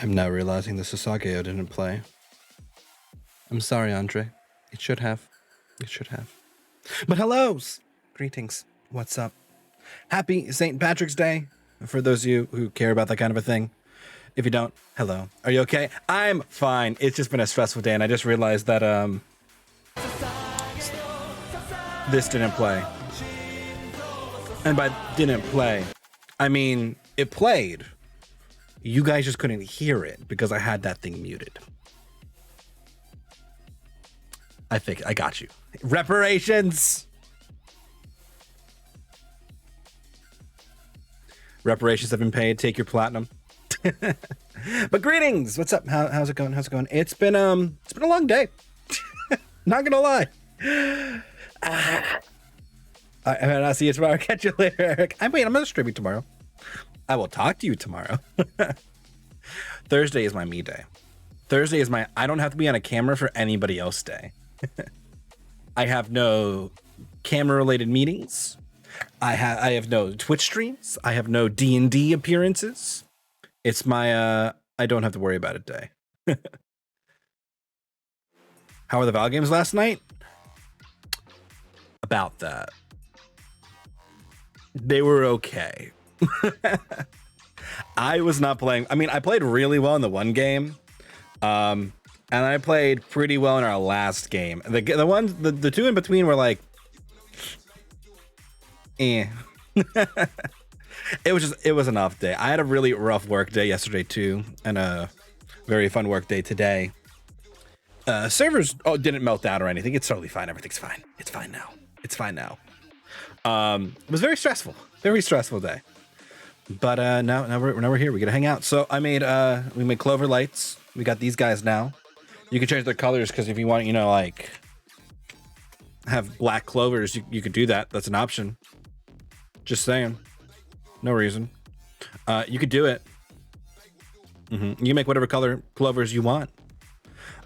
I'm now realizing the Sasageo didn't play. I'm sorry, Andre. It should have. It should have. But hellos! Greetings. What's up? Happy St. Patrick's Day for those of you who care about that kind of a thing. If you don't, hello. Are you okay? I'm fine. It's just been a stressful day, and I just realized that this didn't play. And by didn't play, I mean it played. You guys just couldn't hear it because I had that thing muted. I think I got you. Reparations. Reparations have been paid. Take your platinum. But greetings. What's up? How's it going? How's it going? It's been a long day. Not gonna lie. I'll see you tomorrow. Catch you later, Eric. I'm gonna stream you tomorrow. I will talk to you tomorrow. Thursday is my me day. Thursday is my I don't have to be on a camera for anybody else day. I have no camera related meetings. I have no Twitch streams. I have no D&D appearances. It's my I don't have to worry about it day. How were the Val games last night? About that. They were okay. I was not playing. I mean, I played really well in the one game. And I played pretty well in our last game. The ones, the two in between were like, eh. It was an off day. I had a really rough work day yesterday too, and a very fun work day today. Servers didn't melt out or anything. It's totally fine. Everything's fine. It's fine now. It's fine now. It was very stressful day. But now we're here. We gotta hang out. So we made clover lights. We got these guys now. You can change their colors because if you want, like have black clovers, you could do that. That's an option. Just saying. No reason. You could do it. You can make whatever color clovers you want.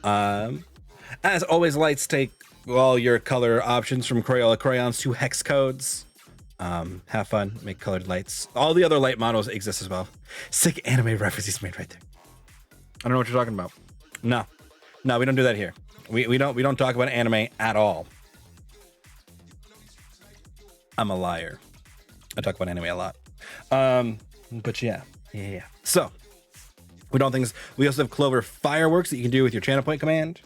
As always, lights take all your color options from Crayola crayons to hex codes. Have fun, make colored lights. All the other light models exist as well. Sick anime references made right there. I don't know what you're talking about. No, we don't do that here. We don't talk about anime at all. I'm a liar. I talk about anime a lot. But yeah. So we don't things. We also have Clover fireworks that you can do with your channel point command.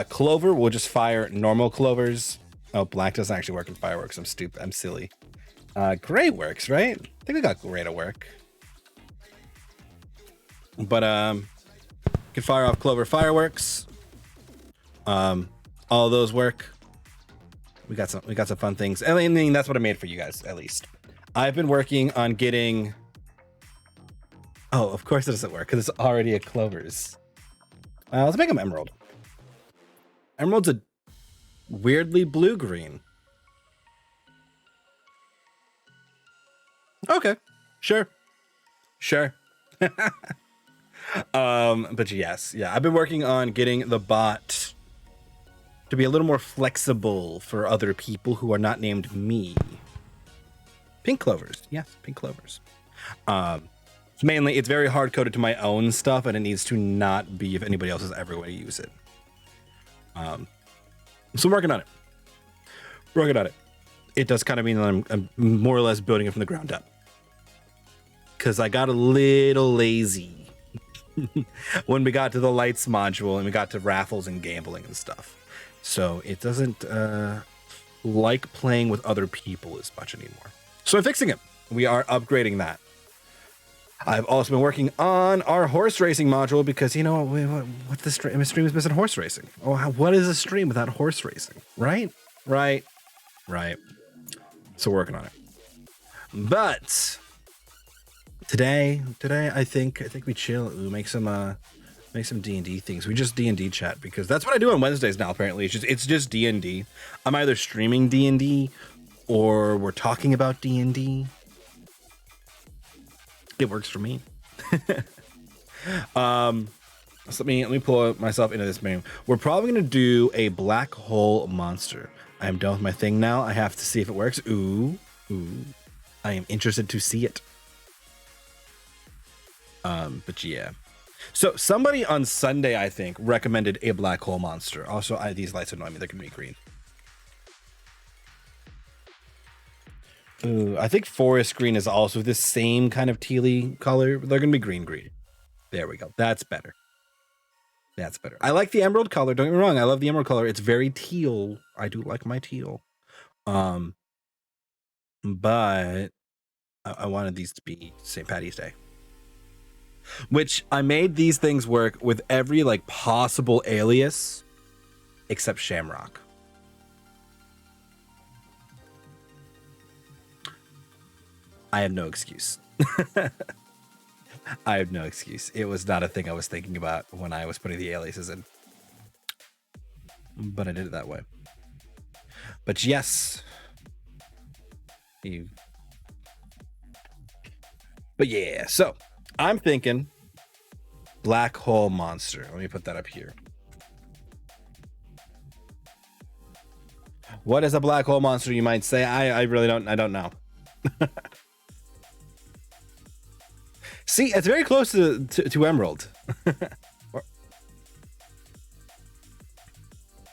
Clover will just fire normal clovers. Oh, black doesn't actually work in fireworks. I'm stupid. I'm silly. Gray works, right? I think we got gray to work. But you can fire off Clover fireworks. All of those work. We got some fun things. I mean, that's what I made for you guys, at least. I've been working on getting. Oh, of course it doesn't work because it's already a clovers. Let's make them emerald. Emerald's a weirdly blue-green. Okay, sure. But yes, I've been working on getting the bot to be a little more flexible for other people who are not named me. Pink clovers, yes, pink clovers. Mainly, it's very hard coded to my own stuff, and it needs to not be if anybody else is ever going to use it. So I'm working on it. It does kind of mean that I'm more or less building it from the ground up. Because I got a little lazy when we got to the lights module and we got to raffles and gambling and stuff. So it doesn't like playing with other people as much anymore. So I'm fixing it. We are upgrading that. I've also been working on our horse racing module because, what's the stream? A stream is missing horse racing. Oh, what is a stream without horse racing? Right. So we're working on it. But today, I think we chill. We make some D&D things. We just D&D chat because that's what I do on Wednesdays now. Apparently, it's just D&D. I'm either streaming D&D or we're talking about D&D. It works for me. So let me pull myself into this menu. We're probably gonna do a black hole monster. I am done with my thing now. I have to see if it works. Ooh. I am interested to see it. But yeah. So somebody on Sunday, I think, recommended a black hole monster. Also, these lights annoy me. They're gonna be green. Ooh, I think forest green is also the same kind of tealy color. They're gonna be green. There we go. That's better. That's better. I like the emerald color. Don't get me wrong. I love the emerald color. It's very teal. I do like my teal. But I wanted these to be St. Patty's Day. Which I made these things work with every like possible alias except Shamrock. I have no excuse. I have no excuse. It was not a thing I was thinking about when I was putting the aliases in. But I did it that way. But yes. But yeah, so I'm thinking black hole monster. Let me put that up here. What is a black hole monster, you might say? I really don't know. See, it's very close to Emerald.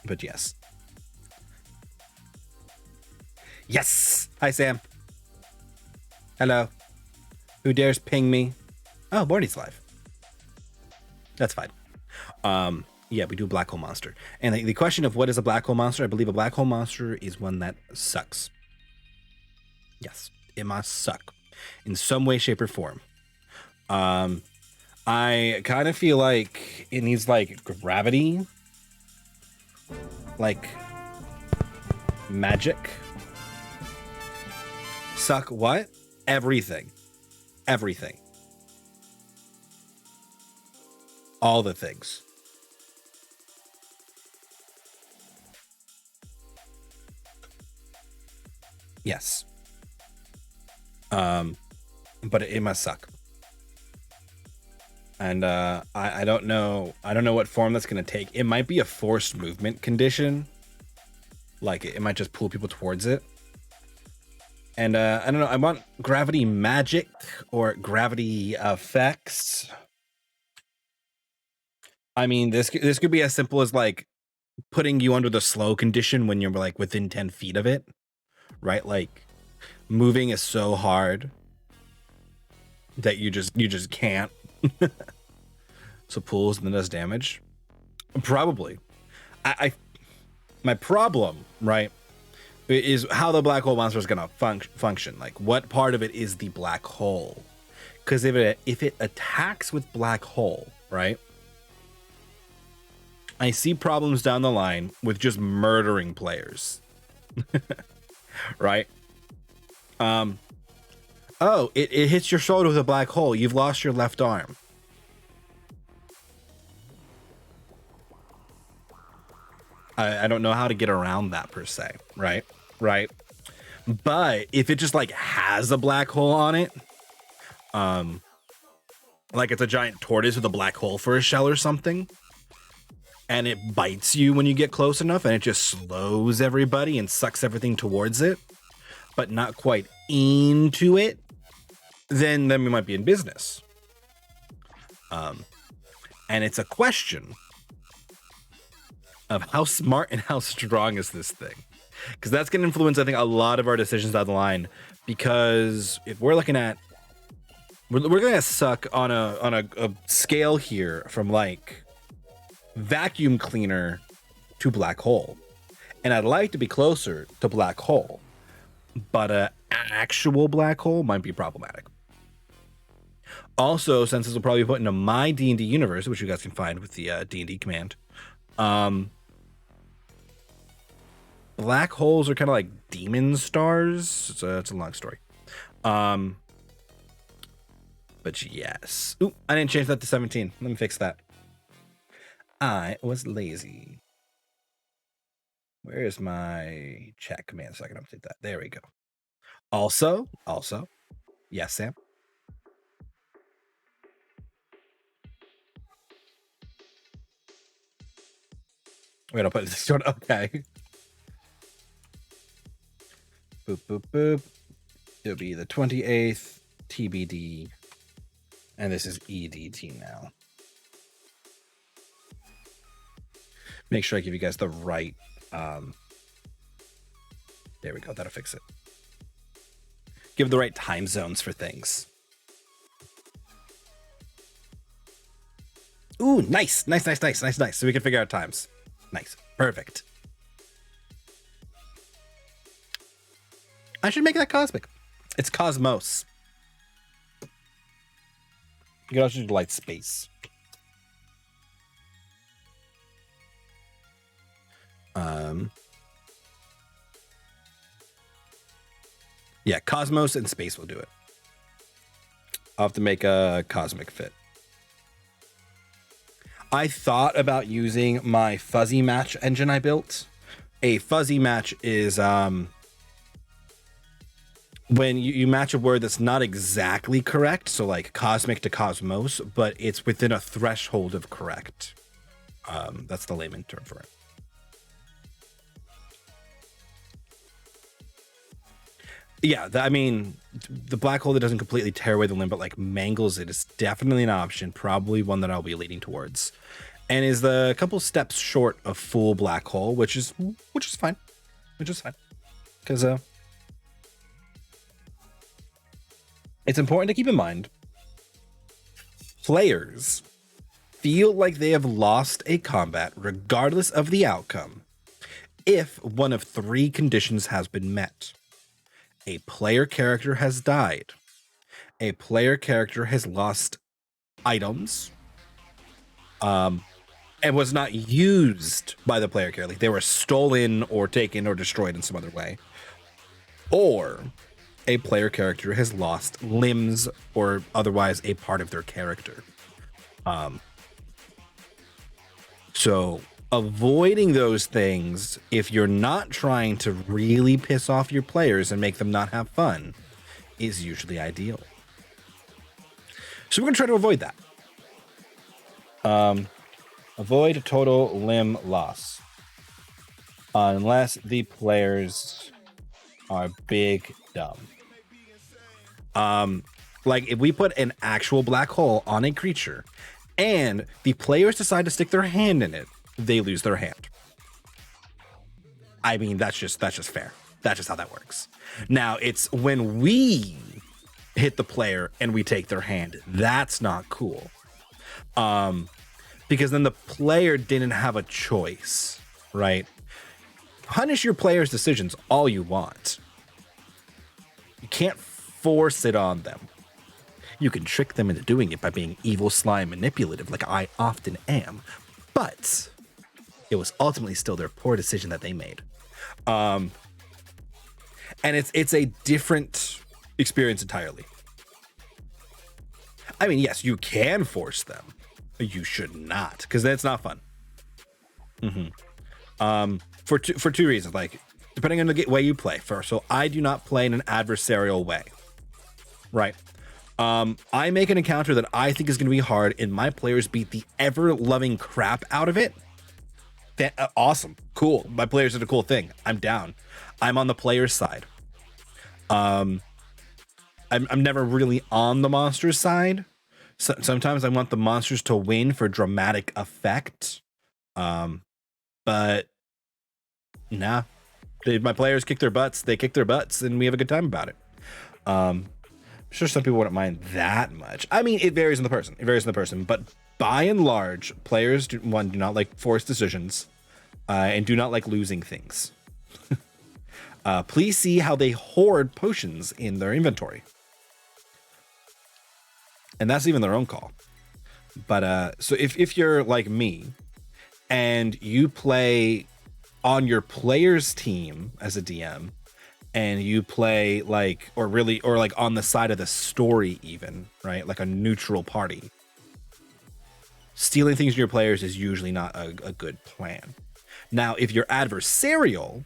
But yes. Yes! Hi, Sam. Hello. Who dares ping me? Oh, Morty's live. That's fine. Yeah, we do black hole monster. And the question of what is a black hole monster, I believe a black hole monster is one that sucks. Yes, it must suck in some way, shape, or form. I kind of feel like it needs like gravity, like magic. Suck what? Everything. All the things. Yes. But it must suck. And I don't know what form that's gonna take. It might be a forced movement condition. Like it might just pull people towards it. And I don't know, I want gravity magic or gravity effects. I mean, this could be as simple as like putting you under the slow condition when you're like within 10 feet of it, right? Like moving is so hard that you just can't. So pulls and then does damage. Probably. My problem, right, is how the black hole monster is gonna function. Like, what part of it is the black hole? Because if it attacks with black hole, right, I see problems down the line with just murdering players. Right? Oh, it hits your shoulder with a black hole. You've lost your left arm. I don't know how to get around that per se, right? But if it just like has a black hole on it, like it's a giant tortoise with a black hole for a shell or something, and it bites you when you get close enough, and it just slows everybody and sucks everything towards it, but not quite into it, then we might be in business. And it's a question of how smart and how strong is this thing, because that's going to influence, I think, a lot of our decisions down the line. Because if we're looking at, we're going to suck on a scale here from like vacuum cleaner to black hole, and I'd like to be closer to black hole, but an actual black hole might be problematic. Also, since this will probably be put into my D&D universe, which you guys can find with the D&D command, black holes are kind of like demon stars. It's a long story. But yes. Ooh, I didn't change that to 17. Let me fix that. I was lazy. Where is my chat command so I can update that? There we go. Also, yes, Sam. Wait, I'll put this one. Okay. Boop, boop, boop. It'll be the 28th TBD. And this is EDT now. Make sure I give you guys the right. There we go. That'll fix it. Give the right time zones for things. Ooh, nice. So we can figure out times. Nice. Perfect. I should make that cosmic. It's Cosmos. You can also do light space. Yeah, Cosmos and space will do it. I'll have to make a cosmic fit. I thought about using my fuzzy match engine I built. A fuzzy match is when you match a word that's not exactly correct, so like cosmic to cosmos, but it's within a threshold of correct. That's the layman term for it. Yeah, I mean, the black hole that doesn't completely tear away the limb, but like mangles it, is definitely an option, probably one that I'll be leaning towards, and is a couple steps short of full black hole, which is fine, because it's important to keep in mind players feel like they have lost a combat regardless of the outcome if one of three conditions has been met. A player character has died. A player character has lost items. And was not used by the player character. Like they were stolen or taken or destroyed in some other way. Or a player character has lost limbs or otherwise a part of their character. So avoiding those things, if you're not trying to really piss off your players and make them not have fun, is usually ideal. So we're going to try to avoid that. Avoid total limb loss. Unless the players are big dumb. Like if we put an actual black hole on a creature and the players decide to stick their hand in it, they lose their hand. I mean, that's just fair. That's just how that works. Now, it's when we hit the player and we take their hand, that's not cool. Because then the player didn't have a choice, right? Punish your players' decisions all you want. You can't force it on them. You can trick them into doing it by being evil, sly, and manipulative like I often am. But it was ultimately still their poor decision that they made. And it's a different experience entirely. I mean, yes, you can force them. But you should not, because that's not fun. For two reasons, like depending on the way you play. First, so I do not play in an adversarial way, right? I make an encounter that I think is going to be hard, and my players beat the ever-loving crap out of it. Awesome, cool. My players did a cool thing. I'm down. I'm on the player's side. I'm never really on the monster's side. Sometimes I want the monsters to win for dramatic effect. But nah, my players kick their butts. They kick their butts, and we have a good time about it. I'm sure some people wouldn't mind that much. I mean, it varies on the person. But by and large, players do not like forced decisions, and do not like losing things. Please see how they hoard potions in their inventory. And that's even their own call. But so if you're like me and you play on your player's team as a DM, and you play like or on the side of the story even, right? Like a neutral party. Stealing things from your players is usually not a good plan. Now, if you're adversarial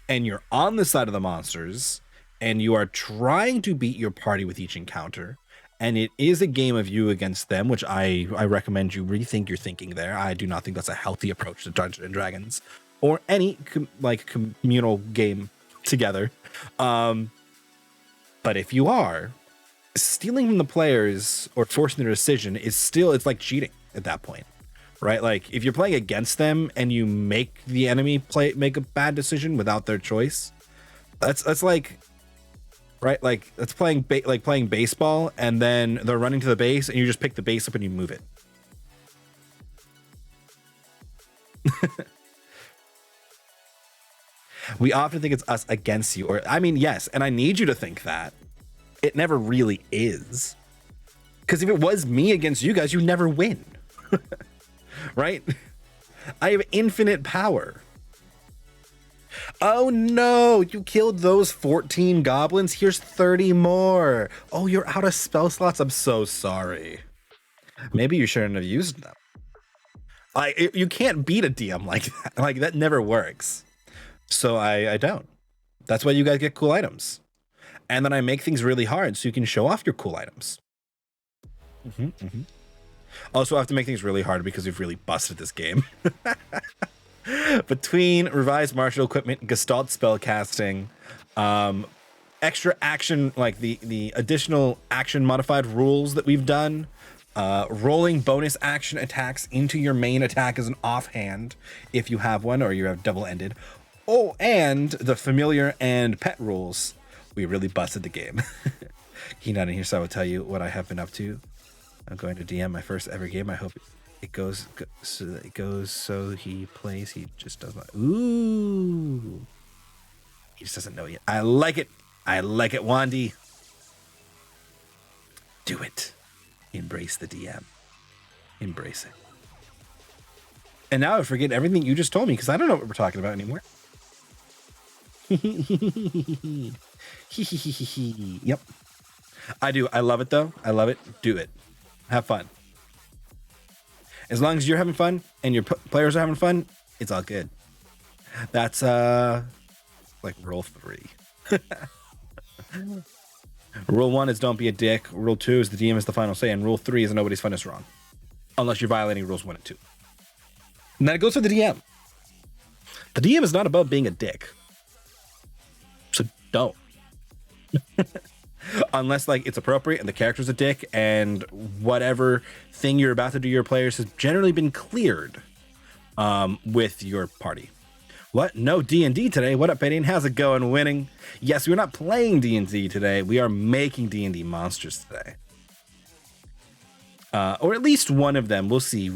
and you're on the side of the monsters and you are trying to beat your party with each encounter, and it is a game of you against them, which I recommend you rethink your thinking there. I do not think that's a healthy approach to Dungeons and Dragons or any communal game together. But if you are, stealing from the players or forcing their decision is still, it's like cheating at that point, right? Like if you're playing against them and you make the enemy make a bad decision without their choice, that's like, right? Like that's playing playing baseball and then they're running to the base and you just pick the base up and you move it. We often think it's us against you, or I mean, yes, and I need you to think that. It never really is. Because if it was me against you guys, you never win. Right? I have infinite power. Oh no, you killed those 14 goblins. Here's 30 more. Oh, you're out of spell slots. I'm so sorry. Maybe you shouldn't have used them. You can't beat a DM like that. Like that never works. So I don't. That's why you guys get cool items. And then I make things really hard so you can show off your cool items. Also, I have to make things really hard because we've really busted this game. Between revised martial equipment, Gestalt spell casting, extra action, like the additional action modified rules that we've done, rolling bonus action attacks into your main attack as an offhand if you have one or you have double-ended. Oh, and the familiar and pet rules. We really busted the game. He's not in here, so I will tell you what I have been up to. I'm going to DM my first ever game. I hope it goes so he plays. He just does not. Ooh. He just doesn't know yet. I like it. I like it, Wandy. Do it. Embrace the DM. Embrace it. And now I forget everything you just told me because I don't know what we're talking about anymore. Yep. I do. I love it though. I love it. Do it. Have fun. As long as you're having fun and your players are having fun, it's all good. That's like rule 3. Rule 1 is don't be a dick. Rule 2 is the DM is the final say, and rule 3 is nobody's fun is wrong, unless you're violating rules 1 and 2. And that goes for the DM. The DM is not about being a dick, so don't. Unless like it's appropriate and the character's a dick and whatever thing you're about to do your players has generally been cleared with your party. What? No D&D today? What up, Betty? How's it going? Winning? Yes, we're not playing D&D today. We are making D&D monsters today. Or at least one of them. We'll see.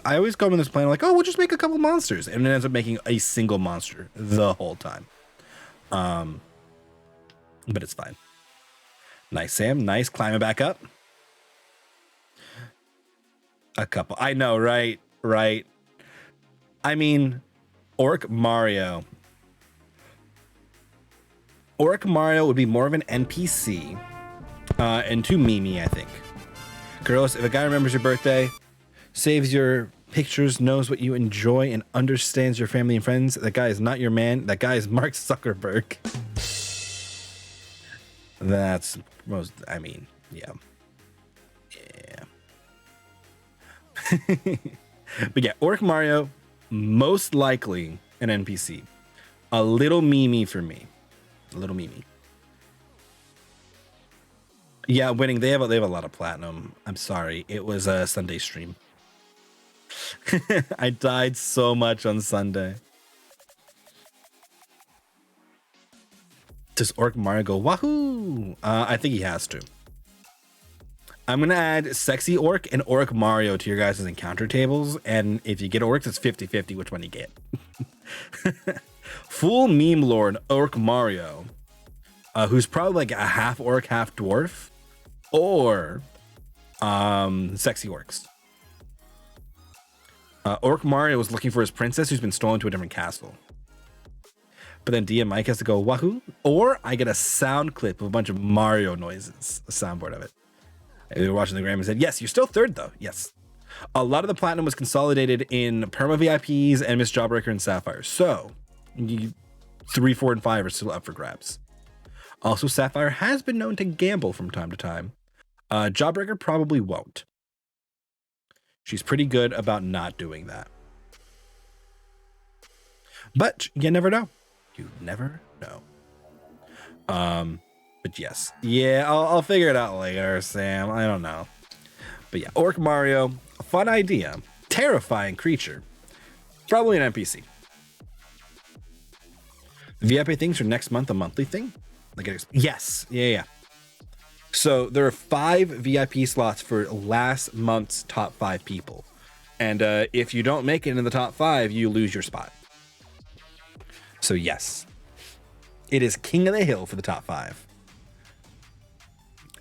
I always come in this plan like, oh, we'll just make a couple monsters. And it ends up making a single monster the whole time. But it's fine. Nice, Sam. Nice. Climbing back up. A couple. I know, right? Right. I mean, Orc Mario. Orc Mario would be more of an NPC. And too memey, I think. Girls, if a guy remembers your birthday, saves your pictures, knows what you enjoy, and understands your family and friends, that guy is not your man. That guy is Mark Zuckerberg. That's most, I mean, yeah. But yeah, Orc Mario, most likely an NPC. A little memey for me. A little memey. Yeah, winning. They have a lot of platinum. I'm sorry. It was a Sunday stream. I died so much on Sunday. Does Orc Mario go wahoo? I think he has to. I'm going to add Sexy Orc and Orc Mario to your guys' encounter tables. And if you get Orcs, it's 50-50 which one you get. Full Meme Lord Orc Mario, who's probably like a half Orc, half Dwarf. Or Sexy Orcs. Orc Mario was looking for his princess who's been stolen to a different castle. But then DM Mike has to go wahoo. Or I get a sound clip of a bunch of Mario noises. A soundboard of it. They were watching the gram and said, yes, you're still third though. Yes. A lot of the platinum was consolidated in Perma VIPs and Miss Jawbreaker and Sapphire. So 3, 4, and 5 are still up for grabs. Also, Sapphire has been known to gamble from time to time. Jawbreaker probably won't. She's pretty good about not doing that. But you never know. You never know. But yes. Yeah, I'll figure it out later, Sam. I don't know. But yeah, Orc Mario, a fun idea. terrifying creature. Probably an NPC. VIP things are next month a monthly thing? Yes. Yeah. So there are 5 VIP slots for last month's top 5 people. And if you don't make it in the top 5, you lose your spot. So yes, it is king of the hill for the top 5.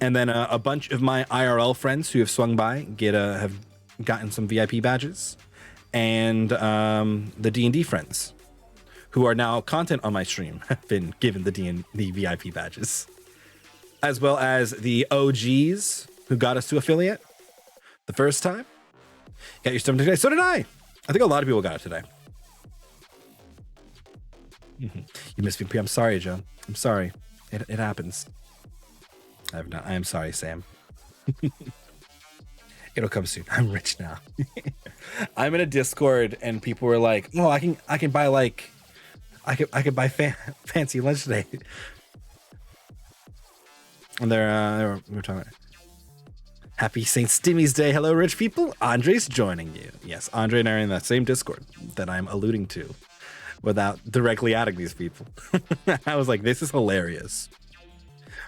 And then a bunch of my IRL friends who have swung by have gotten some VIP badges. And the D&D friends who are now content on my stream have been given the D&D VIP badges. As well as the OGs who got us to affiliate the first time. Got your stuff today. So did I. I think a lot of people got it today. You missed VP. I'm sorry, Joe. I'm sorry. It happens. I am sorry, Sam. It'll come soon. I'm rich now. I'm in a Discord and people were like, "Oh, I can buy like I could buy fancy lunch today." And we were talking about Happy St. Stimmy's Day. Hello, rich people. Andre's joining you. Yes, Andre and I are in that same Discord that I'm alluding to without directly adding these people. I was like, this is hilarious.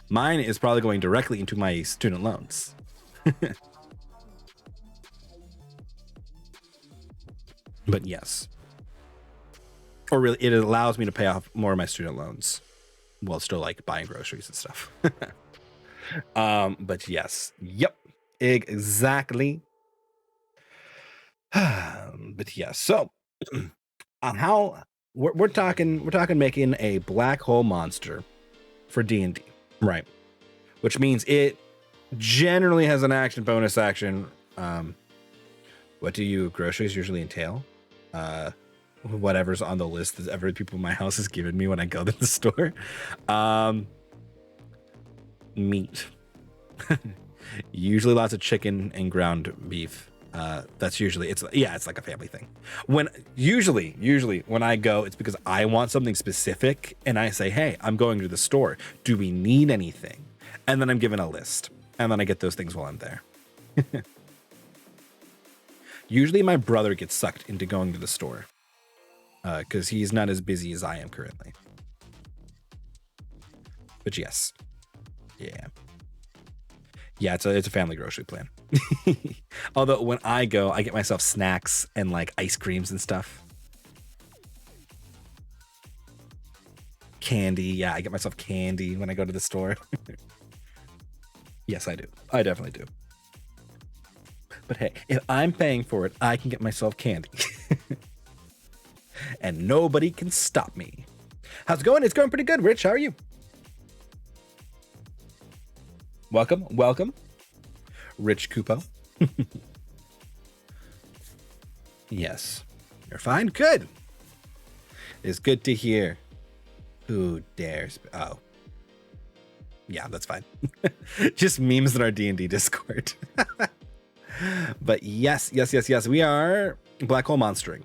Mine is probably going directly into my student loans. But yes. Or really, it allows me to pay off more of my student loans while still like buying groceries and stuff. But yes. Yep. Exactly. But yes. So how we're talking making a black hole monster for D&D, right? Which means it generally has an action bonus action. What do you groceries usually entail? Whatever's on the list that every people in my house has given me when I go to the store. Meat. Usually lots of chicken and ground beef. That's usually it's like a family thing. When usually when I go, it's because I want something specific and I say, hey, I'm going to the store. Do we need anything? And then I'm given a list. And then I get those things while I'm there. Usually my brother gets sucked into going to the store. Because he's not as busy as I am currently. But yes. Yeah. Yeah, it's a family grocery plan. Although when I go, I get myself snacks and like ice creams and stuff. Candy. Yeah, I get myself candy when I go to the store. Yes, I do. I definitely do. But hey, if I'm paying for it, I can get myself candy. And nobody can stop me. How's it going? It's going pretty good, Rich. How are you? Welcome. Rich Kupo. Yes. You're fine? Good. It's good to hear. Who dares? Oh. Yeah, that's fine. Just memes in our D&D Discord. But yes. We are black hole monstering.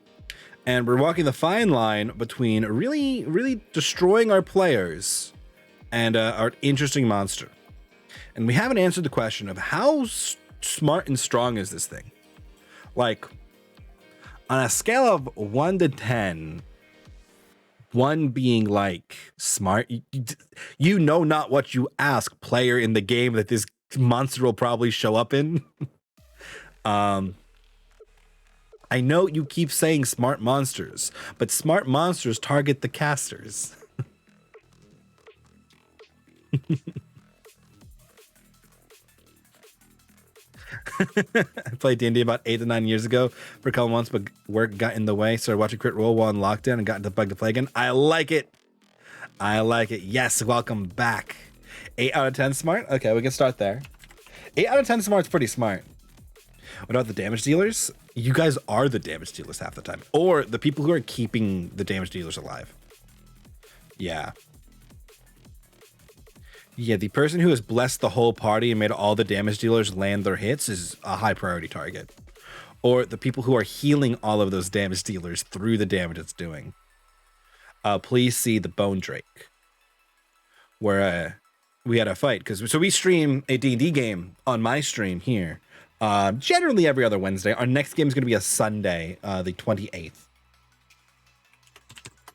And we're walking the fine line between really destroying our players and our interesting monster. And we haven't answered the question of how smart and strong is this thing? Like, on a scale of 1 to 10, 1 being like smart, you know not what you ask, player in the game that this monster will probably show up in. I know you keep saying smart monsters, but smart monsters target the casters. I played D&D about 8 to 9 years ago for a couple months, but work got in the way. Started watching Crit Role while in lockdown and got into bug to play again. I like it. Yes, welcome back. 8 out of 10 smart? Okay, we can start there. 8 out of 10 smart's pretty smart. What about the damage dealers? You guys are the damage dealers half the time. Or the people who are keeping the damage dealers alive. Yeah. Yeah, the person who has blessed the whole party and made all the damage dealers land their hits is a high priority target. Or the people who are healing all of those damage dealers through the damage it's doing. Please see the Bone Drake. Where we had a fight. So we stream a D&D game on my stream here Generally every other Wednesday. Our next game is going to be a Sunday, the 28th.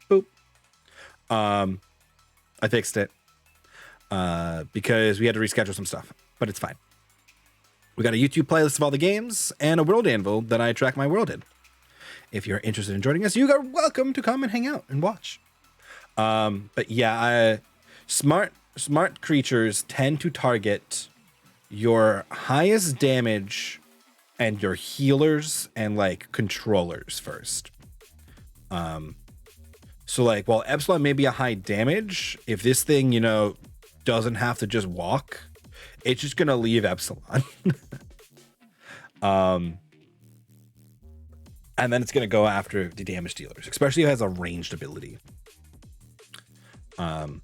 Boop. I fixed it because we had to reschedule some stuff, but it's fine. We got a YouTube playlist of all the games and a world anvil that I track my world in. If you're interested in joining us, you are welcome to come and hang out and watch. But yeah, smart creatures tend to target your highest damage and your healers and like controllers first. So like while Epsilon may be a high damage, if this thing, you know, doesn't have to just walk, it's just gonna leave Epsilon. And then it's gonna go after the damage dealers, especially if it has a ranged ability. But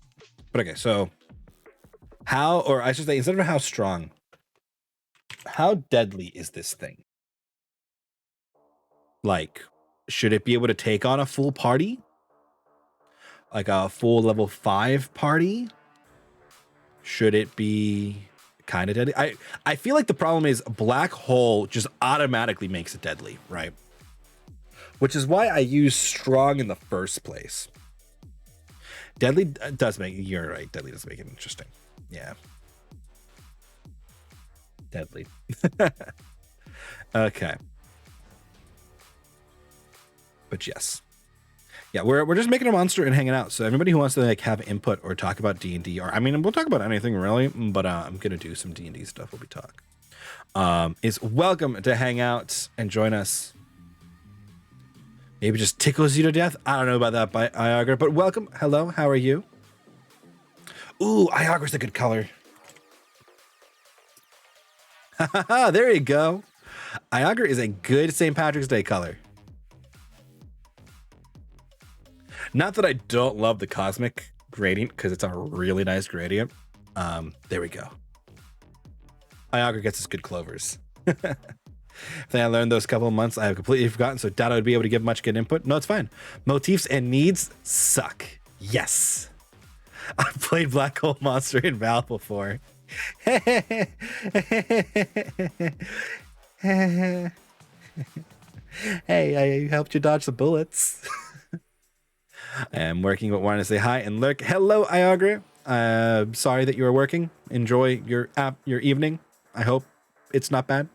okay, so how, or I should say, instead of how strong, how deadly is this thing? Like, should it be able to take on a full party? Like a full level 5 party? Should it be kind of deadly? I feel like the problem is Black Hole just automatically makes it deadly, right? Which is why I use strong in the first place. Deadly does make, you're right, deadly does make it interesting. Yeah. Deadly. Okay. But yes. Yeah, we're just making a monster and hanging out. So everybody who wants to like have input or talk about D&D, or I mean, we'll talk about anything really, but I'm gonna do some D&D stuff while we talk. Is welcome to hang out and join us. Maybe just tickles you to death. I don't know about that by Iagra, but welcome. Hello, how are you? Ooh, Iagra's a good color. There you go. Iagra is a good St. Patrick's Day color. Not that I don't love the cosmic gradient, because it's a really nice gradient. There we go. Iagra gets us good clovers. Then I learned those couple of months, I have completely forgotten, so doubt I would be able to give much good input. No, it's fine. Motifs and needs suck. Yes. I've played Black Hole Monster in Val before. Hey, I helped you dodge the bullets. I am working, but wanted to say hi and lurk. Hello, Iagra. Sorry that you are working. Enjoy your evening. I hope it's not bad.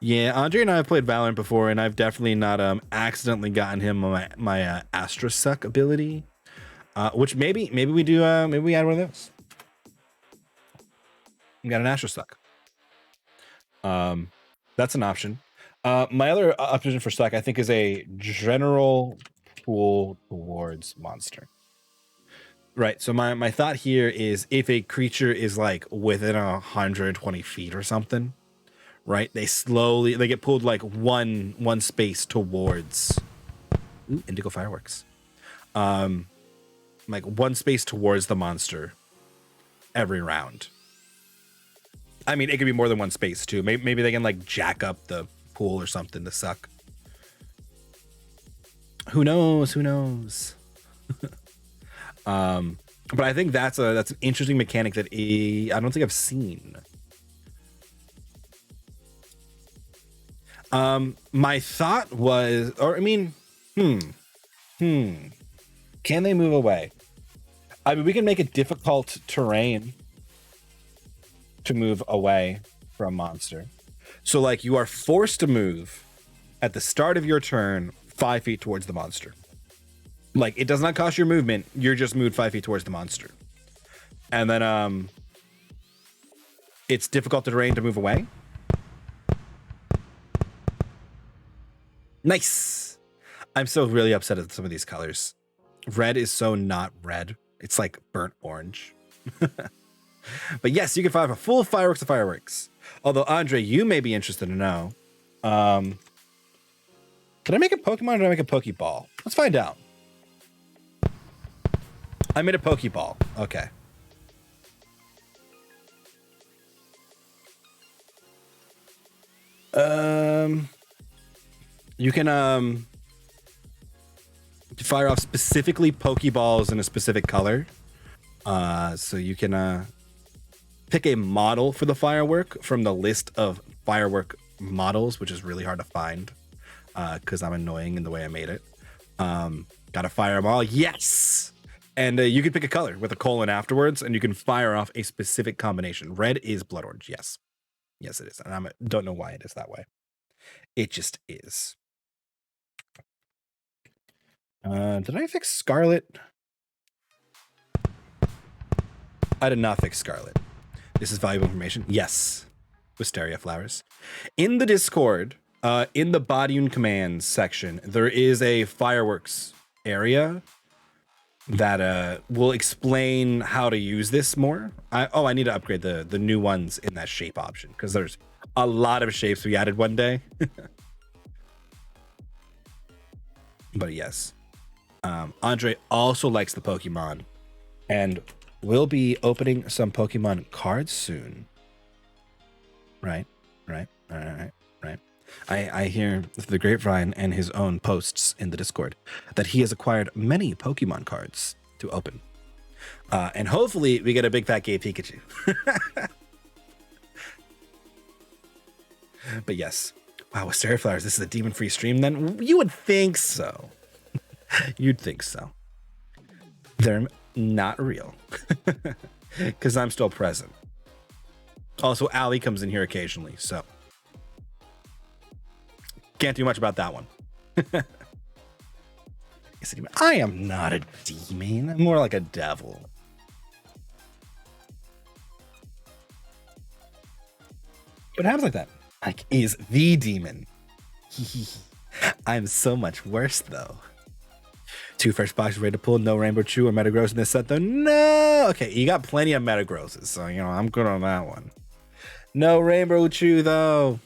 Yeah, Andre and I have played Valorant before, and I've definitely not accidentally gotten him my Astra Suck ability, which maybe we do. Maybe we add one of those. We got an Astra Suck. That's an option. My other option for Suck, I think, is a general pool towards monster. Right. So my thought here is if a creature is like within 120 feet or something. Right, they get pulled like one space towards indigo fireworks, like one space towards the monster every round. I mean, it could be more than one space too. Maybe they can like jack up the pool or something to suck. Who knows? But I think that's an interesting mechanic that I don't think I've seen. My thought was, or I mean, can they move away? I mean, we can make it difficult terrain to move away from monster. So like you are forced to move at the start of your turn 5 feet towards the monster. Like it does not cost your movement. You're just moved 5 feet towards the monster. And then, it's difficult terrain to move away. Nice. I'm still really upset at some of these colors. Red is so not red. It's like burnt orange. But yes, you can fire a full fireworks of fireworks. Although, Andre, you may be interested to know. Can I make a Pokemon or do I make a Pokeball? Let's find out. I made a Pokeball. Okay. You can fire off specifically Pokeballs in a specific color. So you can pick a model for the firework from the list of firework models, which is really hard to find because I'm annoying in the way I made it. Got to fire them all. Yes. And you can pick a color with a colon afterwards, and you can fire off a specific combination. Red is blood orange. Yes. Yes, it is. And I don't know why it is that way. It just is. Did I fix Scarlet? I did not fix Scarlet. This is valuable information. Yes. Wisteria flowers. In the Discord, in the Bodiune commands section, there is a fireworks area that will explain how to use this more. I need to upgrade the new ones in that shape option because there's a lot of shapes we added one day. But yes, Andre also likes the Pokemon, and we'll be opening some Pokemon cards soon. Right. I hear through the grapevine and his own posts in the Discord that he has acquired many Pokemon cards to open. And hopefully we get a big fat gay Pikachu. But yes. Wow, Wisteria Flowers, this is a demon-free stream then? You would think so. You'd think so. They're not real. Because I'm still present. Also, Allie comes in here occasionally, so can't do much about that one. I am not a demon. I'm more like a devil. What happens like that? Ike is the demon. I'm so much worse, though. 2 fresh boxes ready to pull. No Rainbow Chew or Metagross in this set, though. No! Okay, you got plenty of Metagrosses, so, I'm good on that one. No Rainbow Chew, though.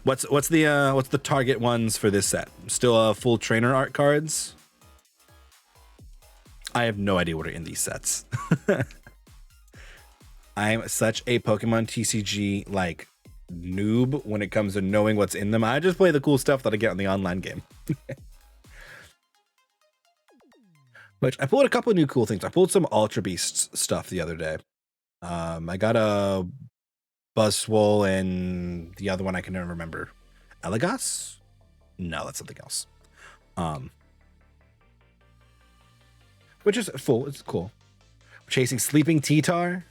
What's the target ones for this set? Still full trainer art cards? I have no idea what are in these sets. I'm such a Pokemon TCG like noob when it comes to knowing what's in them. I just play the cool stuff that I get on the online game. Which I pulled a couple of new cool things. I pulled some Ultra Beast stuff the other day. I got a Buzzwole and the other one I can never remember. Elagos? No, that's something else. Which is full. It's cool. We're chasing Sleeping T-Tar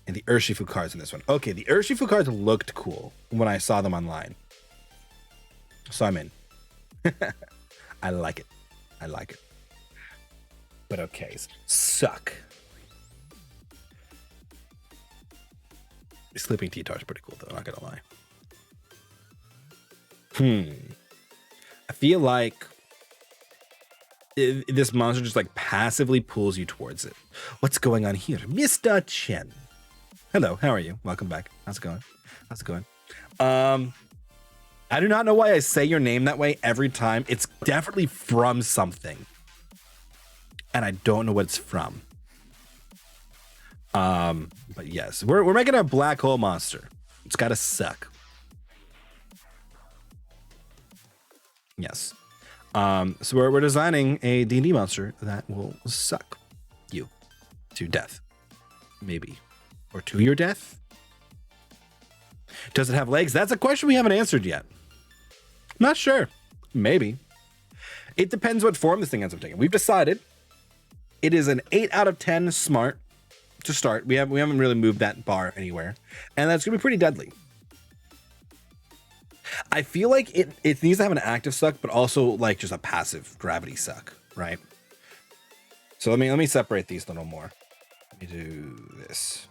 and the Urshifu cards in this one. Okay, the Urshifu cards looked cool when I saw them online. So I'm in. I like it. I like it. But okay, suck. Sleeping T-Tar is pretty cool, though, not gonna lie. I feel like this monster just like passively pulls you towards it. What's going on here? Mr. Chen. Hello, how are you? Welcome back. How's it going? How's it going? I do not know why I say your name that way every time. It's definitely from something. And I don't know what it's from. But yes, we're making a black hole monster. It's gotta suck. Yes. So we're designing a D&D monster that will suck you to death. Maybe. Or to your death? Does it have legs? That's a question we haven't answered yet. Not sure. Maybe. It depends what form this thing ends up taking. We've decided it is an 8 out of 10 smart to start. We haven't really moved that bar anywhere. And that's going to be pretty deadly. I feel like it needs to have an active suck, but also like just a passive gravity suck, right? So let me separate these a little more. Let me do this.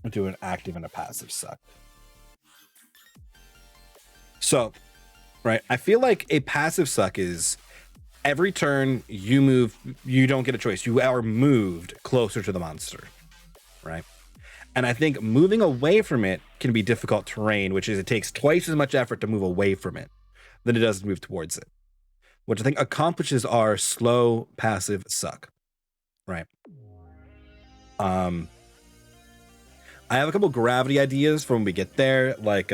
I'll do an active and a passive suck. So, right, I feel like a passive suck is every turn you move, you don't get a choice. You are moved closer to the monster, right? And I think moving away from it can be difficult terrain, which is it takes twice as much effort to move away from it than it does to move towards it, which I think accomplishes our slow passive suck, right? I have a couple gravity ideas for when we get there, like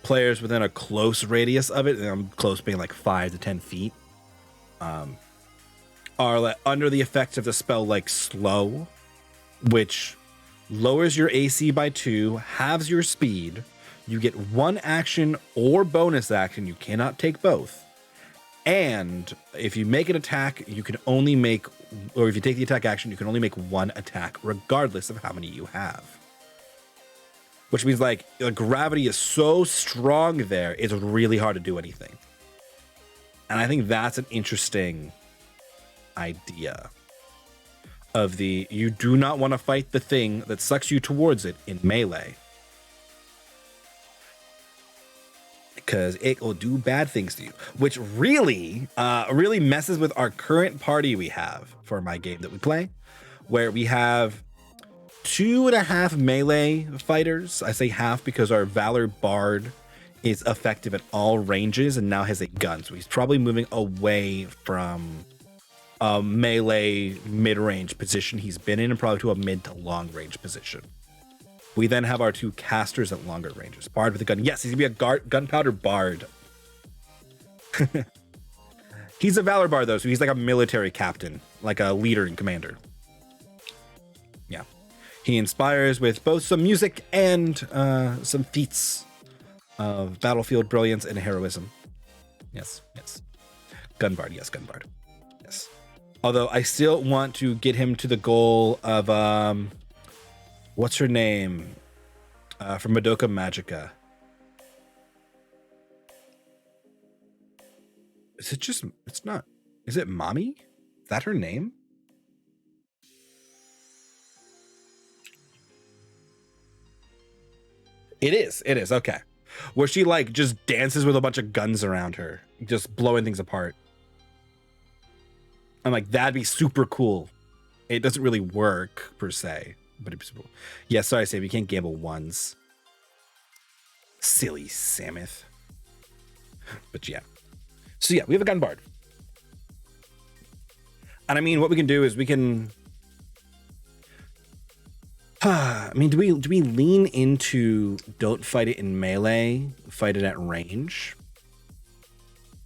players within a close radius of it, and I'm close being like 5 to 10 feet, are like under the effects of the spell like slow, which lowers your AC by 2, halves your speed. You get 1 action or bonus action. You cannot take both. And if you make an attack, you can only make, or if you take the attack action, you can only make 1 attack regardless of how many you have. Which means like the gravity is so strong there, it's really hard to do anything. And I think that's an interesting idea of the, you do not want to fight the thing that sucks you towards it in melee, because it will do bad things to you, which really messes with our current party we have for my game that we play, where we have 2.5 melee fighters. I say half because our Valor Bard is effective at all ranges and now has a gun, so he's probably moving away from a melee mid-range position he's been in and probably to a mid to long range position. We then have our 2 casters at longer ranges. Bard with a gun. Yes, he's gonna be a gunpowder bard. He's a Valor Bard though, so he's like a military captain, like a leader and commander. Yeah. He inspires with both some music and some feats of battlefield brilliance and heroism. Yes, yes. Gunbard, yes, Gunbard. Yes. Although I still want to get him to the goal of what's her name? From Madoka Magica. Is it just, it's not, is it Mommy? Is that her name? It is, okay. Where she like just dances with a bunch of guns around her, just blowing things apart. I'm like, that'd be super cool. It doesn't really work per se, but it's cool. Yeah, sorry, Sam, you can't gamble ones. Silly Samoth. But yeah. So yeah, we have a gun bard. And I mean, what we can do is we can, I mean, do we lean into don't fight it in melee, fight it at range?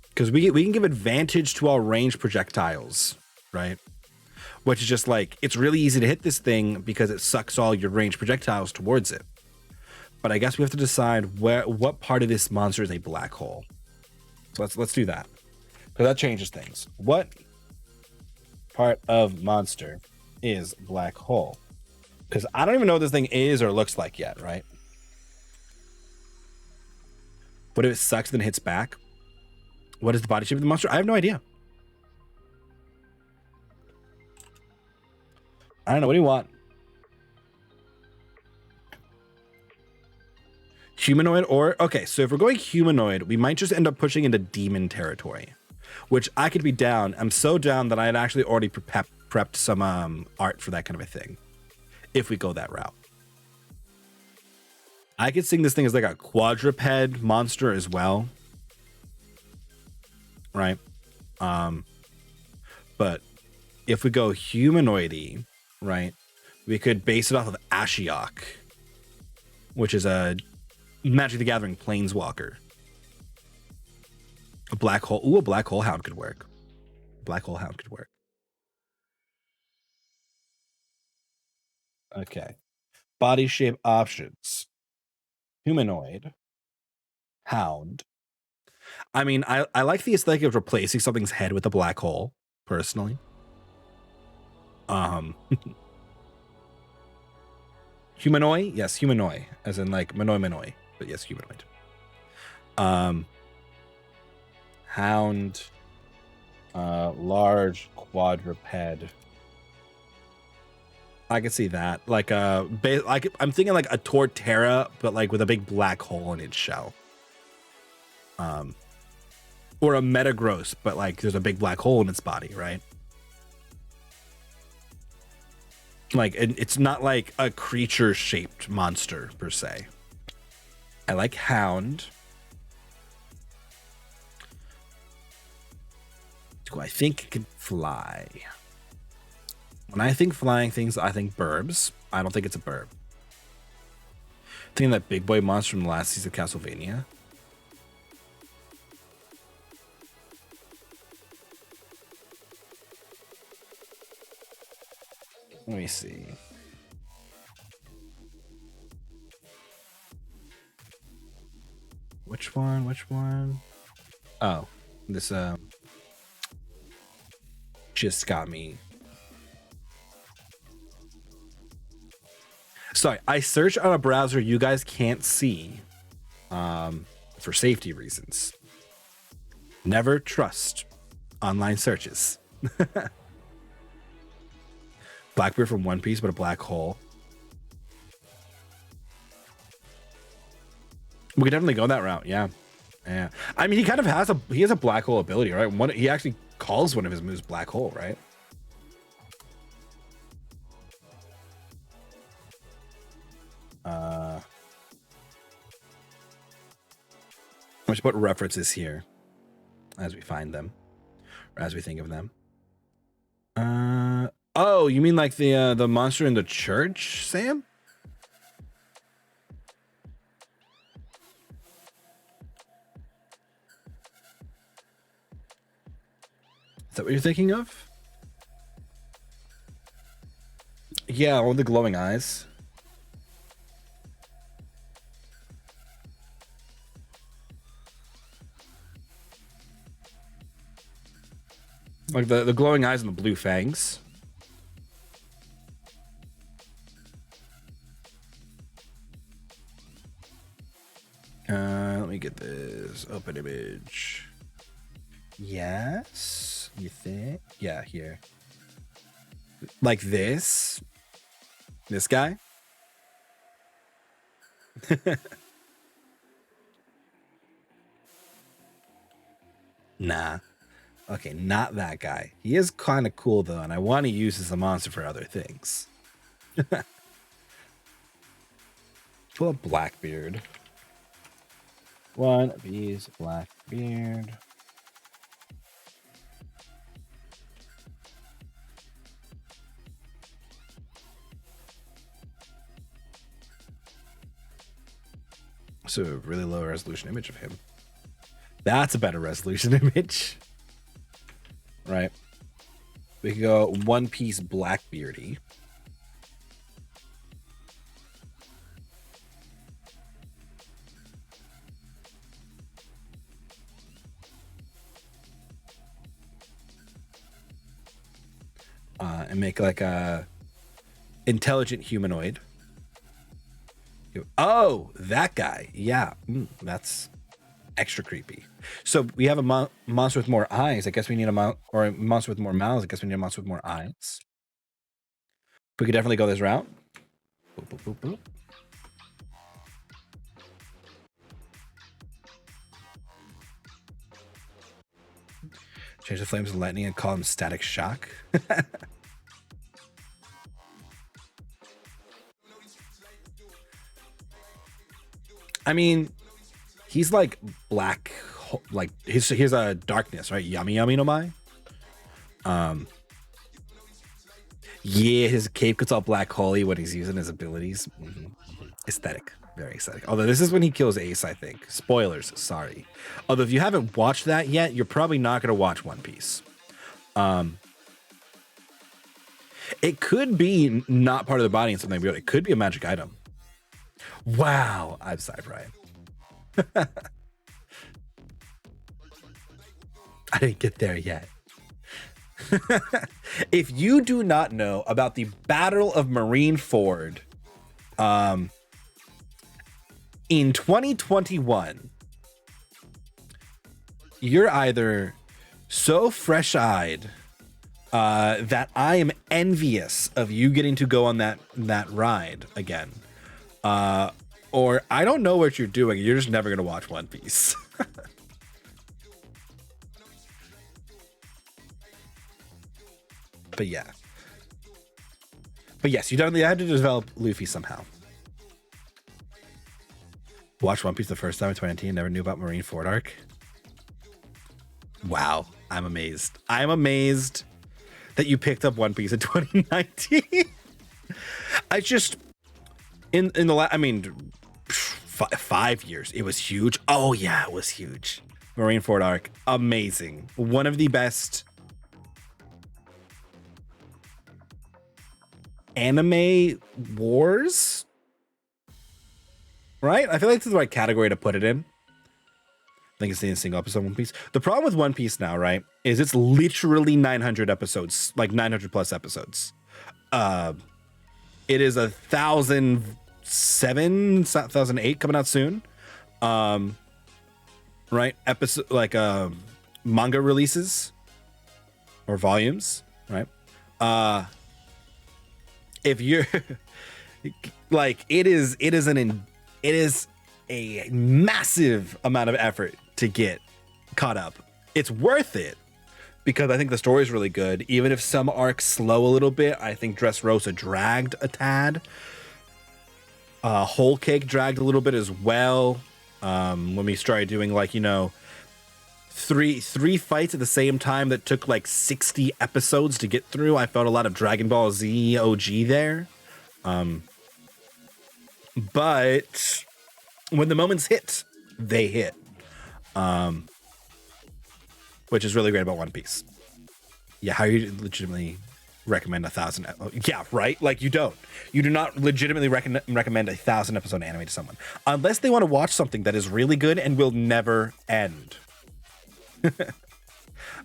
Because we can give advantage to our range projectiles, right? Which is just like, it's really easy to hit this thing because it sucks all your range projectiles towards it. But I guess we have to decide what part of this monster is a black hole. So let's do that, because that changes things. What part of monster is black hole? Because I don't even know what this thing is or looks like yet, right? What if it sucks then hits back? What is the body shape of the monster? I have no idea. I don't know. What do you want? Humanoid or... Okay, so if we're going humanoid, we might just end up pushing into demon territory, which I could be down. I'm so down that I had actually already prepped some art for that kind of a thing. If we go that route, I could sing this thing as like a quadruped monster as well, right? But if we go humanoidy, right, we could base it off of Ashiok, which is a Magic the Gathering planeswalker. A black hole. Ooh, a black hole hound could work. Black hole hound could work. Okay. Body shape options. Humanoid. Hound. I mean, I like the aesthetic of replacing something's head with a black hole, personally. Humanoid? Yes, humanoid. As in like Manoi. But yes, humanoid. Hound. Large quadruped. I could see that, like I'm thinking like a Torterra, but like with a big black hole in its shell, or a Metagross, but like there's a big black hole in its body, right? Like it's not like a creature-shaped monster per se. I like Hound. Do I think it can fly? When I think flying things, I think burbs. I don't think it's a burb. Thinking that big boy monster from the last season of Castlevania. Let me see. Which one? Which one? Oh, this just got me. Sorry, I searched on a browser you guys can't see for safety reasons. Never trust online searches. Blackbeard from One Piece, but a black hole. We could definitely go that route, yeah. Yeah. I mean, he kind of has a black hole ability, right? He actually calls one of his moves black hole, right? I'm just put references here as we find them, or as we think of them. Oh, you mean like the monster in the church, Sam? Is that what you're thinking of? Yeah, with the glowing eyes. Like the glowing eyes and the blue fangs. Let me get this open image. Yes, you think? Yeah, here. Like this guy. Nah. Okay, not that guy. He is kind of cool though, and I want to use as a monster for other things. Pull up Blackbeard. One Piece Blackbeard. So a really low resolution image of him. That's a better resolution image. Right. We can go One Piece Blackbeardy. And make like a intelligent humanoid. Oh, that guy. Yeah, that's extra creepy. So we have a monster with more eyes. I guess we need or a monster with more mouths. I guess we need a monster with more eyes. We could definitely go this route. Boop, boop, boop, boop. Change the flames of lightning and call him Static Shock. I mean, he's like black, like here's a darkness, right? Yummy yummy no mai. Yeah, his cape gets all black holy when he's using his abilities. Aesthetic, very aesthetic. Although this is when he kills Ace, I think. Spoilers, sorry. Although if you haven't watched that yet, you're probably not going to watch One Piece. It could be not part of the body and something, but it could be a magic item. Wow, I'm sorry, Brian. I didn't get there yet. If you do not know about the Battle of Marineford in 2021, you're either so fresh-eyed that I am envious of you getting to go on that ride again, or I don't know what you're doing. You're just never gonna watch One Piece. But yeah. But yes, you definitely had to develop Luffy somehow. Watched One Piece the first time in 2019, never knew about Marineford arc. Wow, I'm amazed. I'm amazed that you picked up One Piece in 2019. I just in the I mean 5 years, it was huge. Oh yeah, it was huge. Marineford arc, amazing. One of the best. anime wars, right? I feel like it's the right category to put it in. I think it's the single episode One Piece. The problem with One Piece now, right, is it's literally 900 episodes, like 900 plus episodes. It is 1,007, 1,008 coming out soon. Right, episode like manga releases or volumes, right? If you're like, it is a massive amount of effort to get caught up. It's worth it because I think the story is really good. Even if some arcs slow a little bit, I think Dressrosa dragged a tad. Whole Cake dragged a little bit as well. When we started doing, like, you know, three fights at the same time that took like 60 episodes to get through, I felt a lot of Dragon Ball Z OG there. But when the moments hit, they hit. Which is really great about One Piece. Yeah, how you legitimately recommend 1,000? Yeah, right. Like, you do not legitimately recommend 1,000 episode anime to someone unless they want to watch something that is really good and will never end.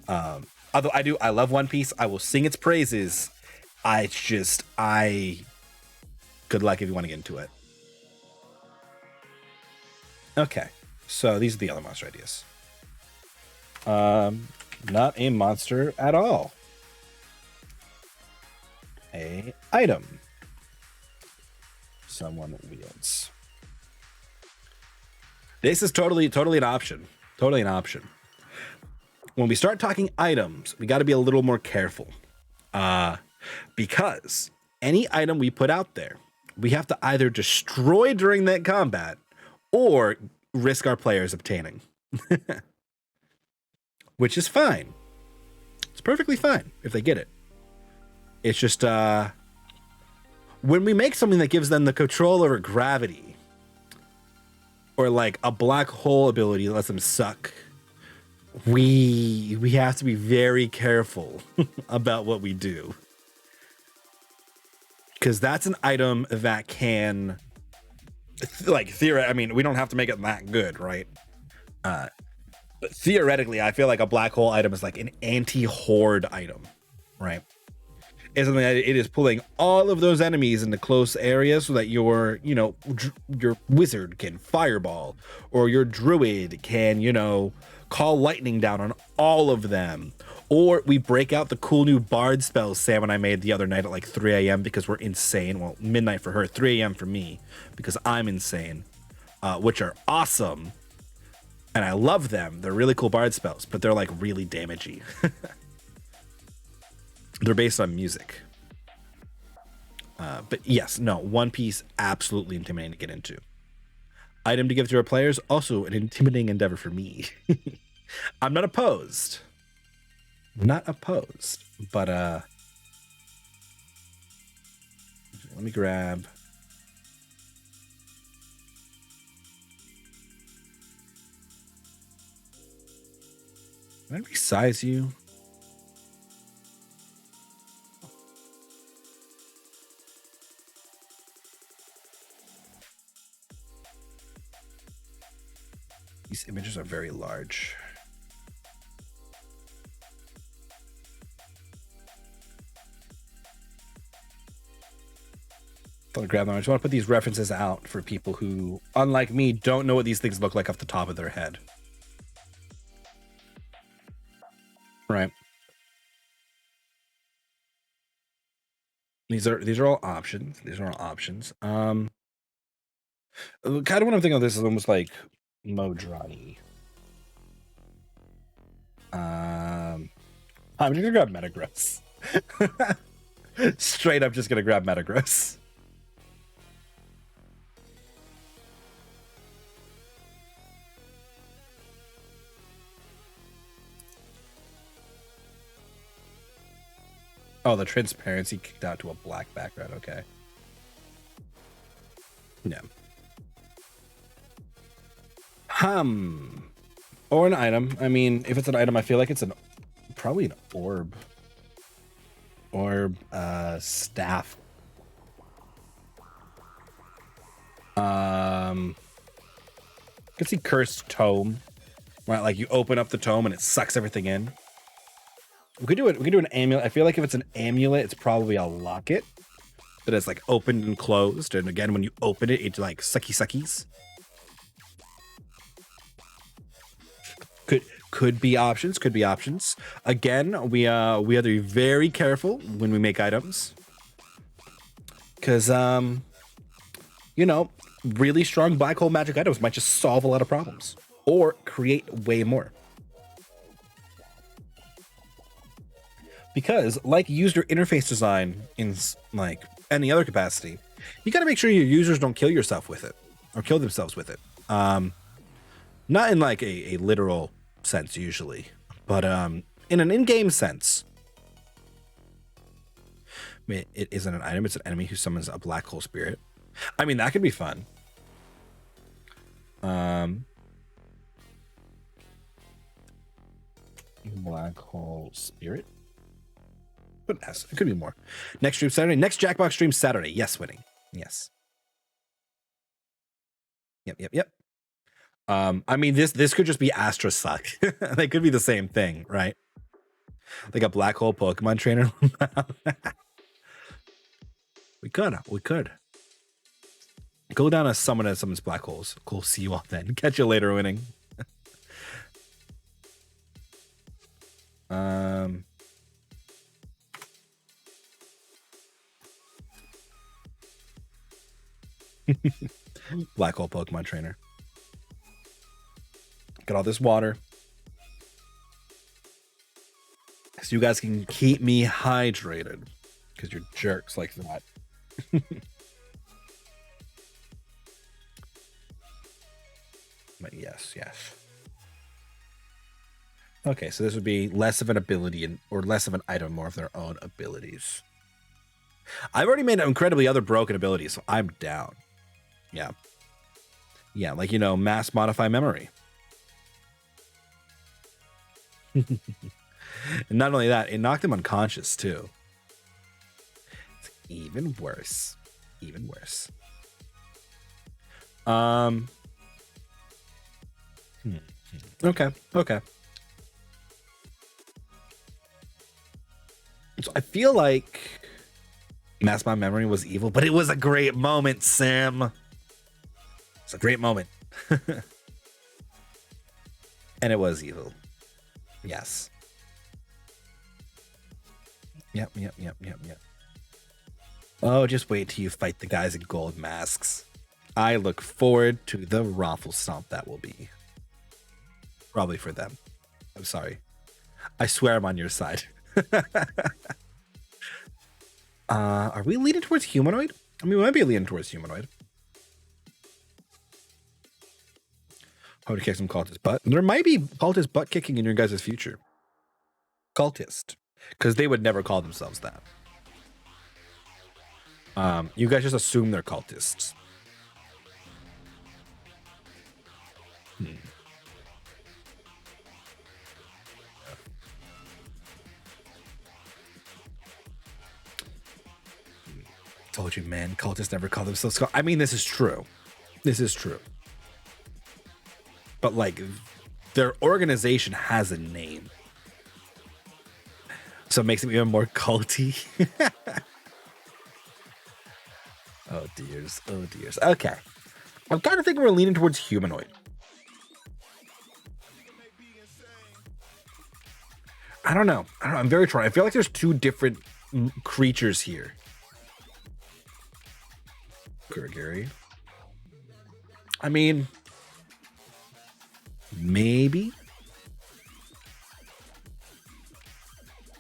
Although I love One Piece. I will sing its praises. Good luck if you want to get into it. Okay, so these are the other monster ideas. Not a monster at all. A item someone wields. This is totally an option. Totally an option. When we start talking items, we got to be a little more careful. Because any item we put out there, we have to either destroy during that combat or risk our players obtaining. Which is fine. It's perfectly fine if they get it. It's just when we make something that gives them the control over gravity, or like a black hole ability that lets them suck, we have to be very careful about what we do. Because that's an item that can, like, theoretically, I mean, we don't have to make it that good, right? But theoretically, I feel like a black hole item is like an anti-horde item, right? It's something that it is pulling all of those enemies into close areas so that your, you know, your wizard can fireball, or your druid can, you know, call lightning down on all of them. Or we break out the cool new bard spells Sam and I made the other night at like 3 a.m. because we're insane. Well, midnight for her, 3 a.m. for me because I'm insane, which are awesome. And I love them. They're really cool bard spells, but they're like really damagey. They're based on music. But yes, no, One Piece, absolutely intimidating to get into. Item to give to our players, also an intimidating endeavor for me. I'm not opposed. Not opposed, but let me grab. Can I resize you? These images are very large. I'll grab them. I just want to put these references out for people who, unlike me, don't know what these things look like off the top of their head. Right. These are all options. These are all options. Kind of what I'm thinking of this is almost like Modrani. I'm just gonna grab Metagross. Straight up just gonna grab Metagross. Oh, the transparency kicked out to a black background. Okay. Yeah. Or an item. I mean, if it's an item, I feel like it's probably an orb. Orb, staff. You can see Cursed Tome, right? Like you open up the tome and it sucks everything in. We could do it. We could do an amulet. I feel like if it's an amulet, it's probably a locket that is like opened and closed. And again, when you open it, it's like suckies. Could be options. Could be options. Again, we have to be very careful when we make items, because you know, really strong black hole magic items might just solve a lot of problems or create way more. Because like user interface design in like any other capacity, you got to make sure your users don't kill yourself with it or kill themselves with it. Not in like a literal sense usually, but in an in-game sense. I mean, it isn't an item, it's an enemy who summons a black hole spirit. I mean, that could be fun. Black hole spirit. But yes, it could be more. Next stream Saturday. Next Jackbox stream Saturday. Yes, winning. Yes. Yep. I mean, this could just be Astra Suck. They could be the same thing, right? Like a black hole Pokemon trainer. We could. Go down a summon at someone's black holes. Cool. See you all then. Catch you later, winning. Black hole Pokemon trainer. Get all this water so you guys can keep me hydrated, because you're jerks like that. But yes. Okay, so this would be less of an ability or less of an item, more of their own abilities. I've already made incredibly other broken abilities, so I'm down. Yeah, like, you know, mass modify memory. And not only that, it knocked him unconscious too. It's even worse. Okay. So I feel like mass mod memory was evil, but it was a great moment, Sam. It's a great moment. And it was evil. Yes. Yep. Oh, just wait till you fight the guys in gold masks. I look forward to the raffle stomp that will be. Probably for them. I'm sorry. I swear I'm on your side. Are we leaning towards humanoid? I mean, we might be leaning towards humanoid. How to kick some cultist butt. There might be cultist butt kicking in your guys' future. Cultist. Because they would never call themselves that. You guys just assume they're cultists. Told you, man. Cultists never call themselves. I mean, this is true. But like, their organization has a name, so it makes them even more culty. Oh dears. Okay, I'm kind of thinking we're leaning towards humanoid. I don't know. I'm very torn. I feel like there's two different creatures here. Kuragiri. I mean, maybe.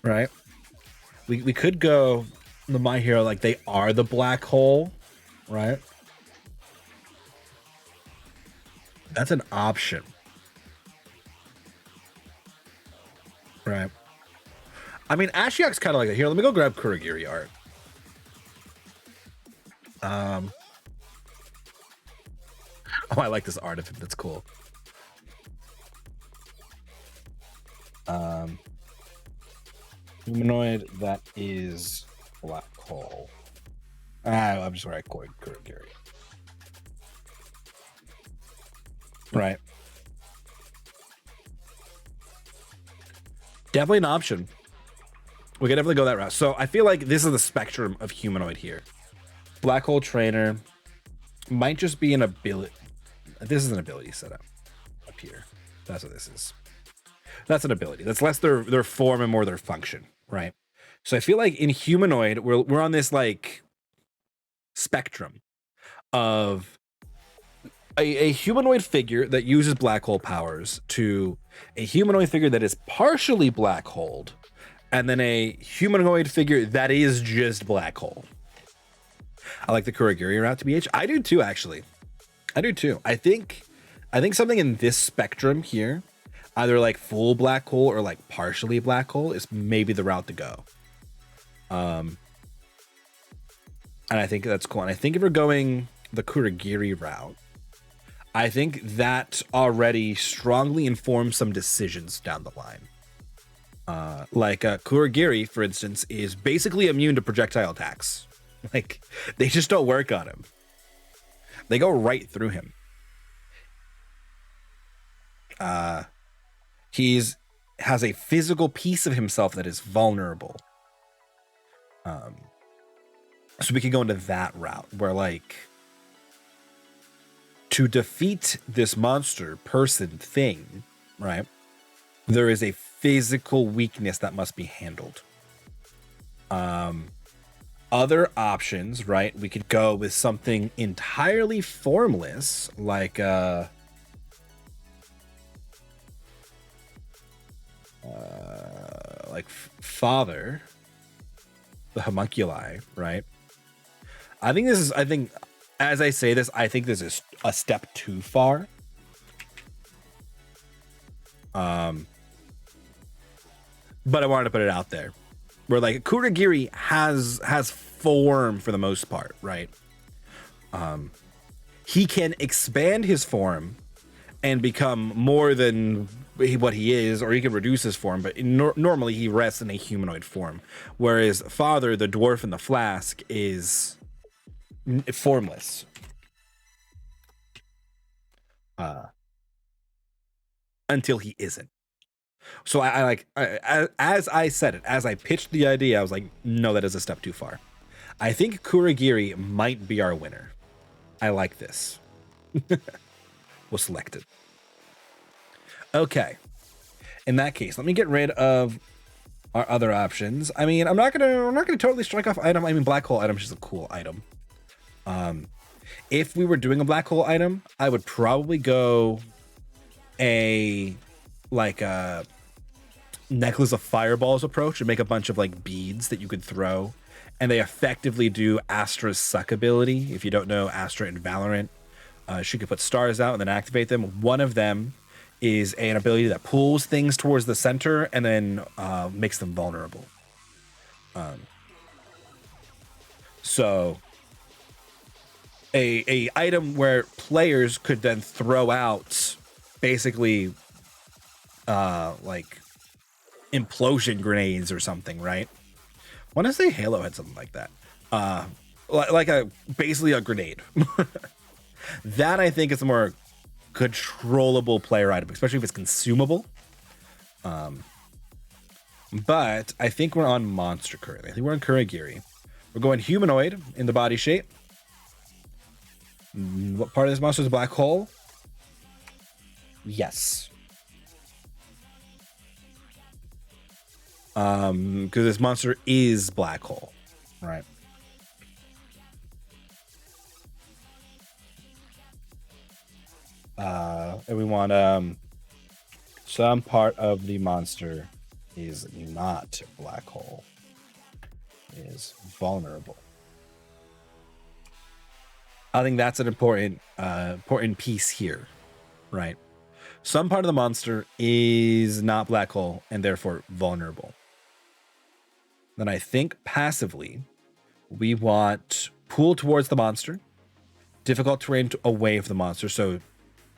Right? We could go the My Hero like they are the black hole, right? That's an option. Right. I mean, Ashiok's kind of like that. Here, let me go grab Kuragiri art. Oh, I like this art of him. That's cool. Humanoid that is black hole. I'm just right. Kuragiri. Right. Definitely an option. We could definitely go that route. So I feel like this is the spectrum of humanoid here. Black hole trainer might just be an ability. This is an ability setup up here. That's what this is. That's an ability. That's less their form and more their function, right? So I feel like in humanoid, we're on this like spectrum of a humanoid figure that uses black hole powers to a humanoid figure that is partially black holed, and then a humanoid figure that is just black hole. I like the Kurogiri route to BH. I do too, actually. I do too. I think something in this spectrum here, either like full black hole or like partially black hole, is maybe the route to go. And I think that's cool. And I think if we're going the Kurogiri route, I think that already strongly informs some decisions down the line. Kurogiri, for instance, is basically immune to projectile attacks. Like, they just don't work on him. They go right through him. He's has a physical piece of himself that is vulnerable. So we could go into that route where, like, to defeat this monster, person, thing, right, there is a physical weakness that must be handled. Other options, right, we could go with something entirely formless, like Father, the homunculi, right? I think as I say this, I think this is a step too far. But I wanted to put it out there. Where like Kurogiri has form for the most part, right? He can expand his form and become more than what he is, or he can reduce his form, but normally he rests in a humanoid form. Whereas Father, the dwarf in the flask, is formless. Until he isn't. So as I said it, as I pitched the idea, I was like, no, that is a step too far. I think Kurogiri might be our winner. I like this. We'll select it. Okay. In that case, let me get rid of our other options. I mean, I'm not gonna totally strike off item. I mean, black hole item is just a cool item. If we were doing a black hole item, I would probably go a necklace of fireballs approach and make a bunch of like beads that you could throw, and they effectively do Astra's suck ability. If you don't know Astra in Valorant, she could put stars out and then activate them. One of them is an ability that pulls things towards the center and then makes them vulnerable. So a item where players could then throw out basically like implosion grenades or something, right? I want to say Halo had something like that. Basically a grenade. That I think is a more controllable player item, especially if it's consumable. But I think we're on monster currently. I think we're on Kurogiri. We're going humanoid in the body shape. What part of this monster is a black hole? Yes. Because this monster is black hole, right? And we want some part of the monster is not black hole, is vulnerable. I think that's an important piece here, right? Some part of the monster is not black hole and therefore vulnerable. Then I think passively, we want pull towards the monster, difficult terrain away from the monster. So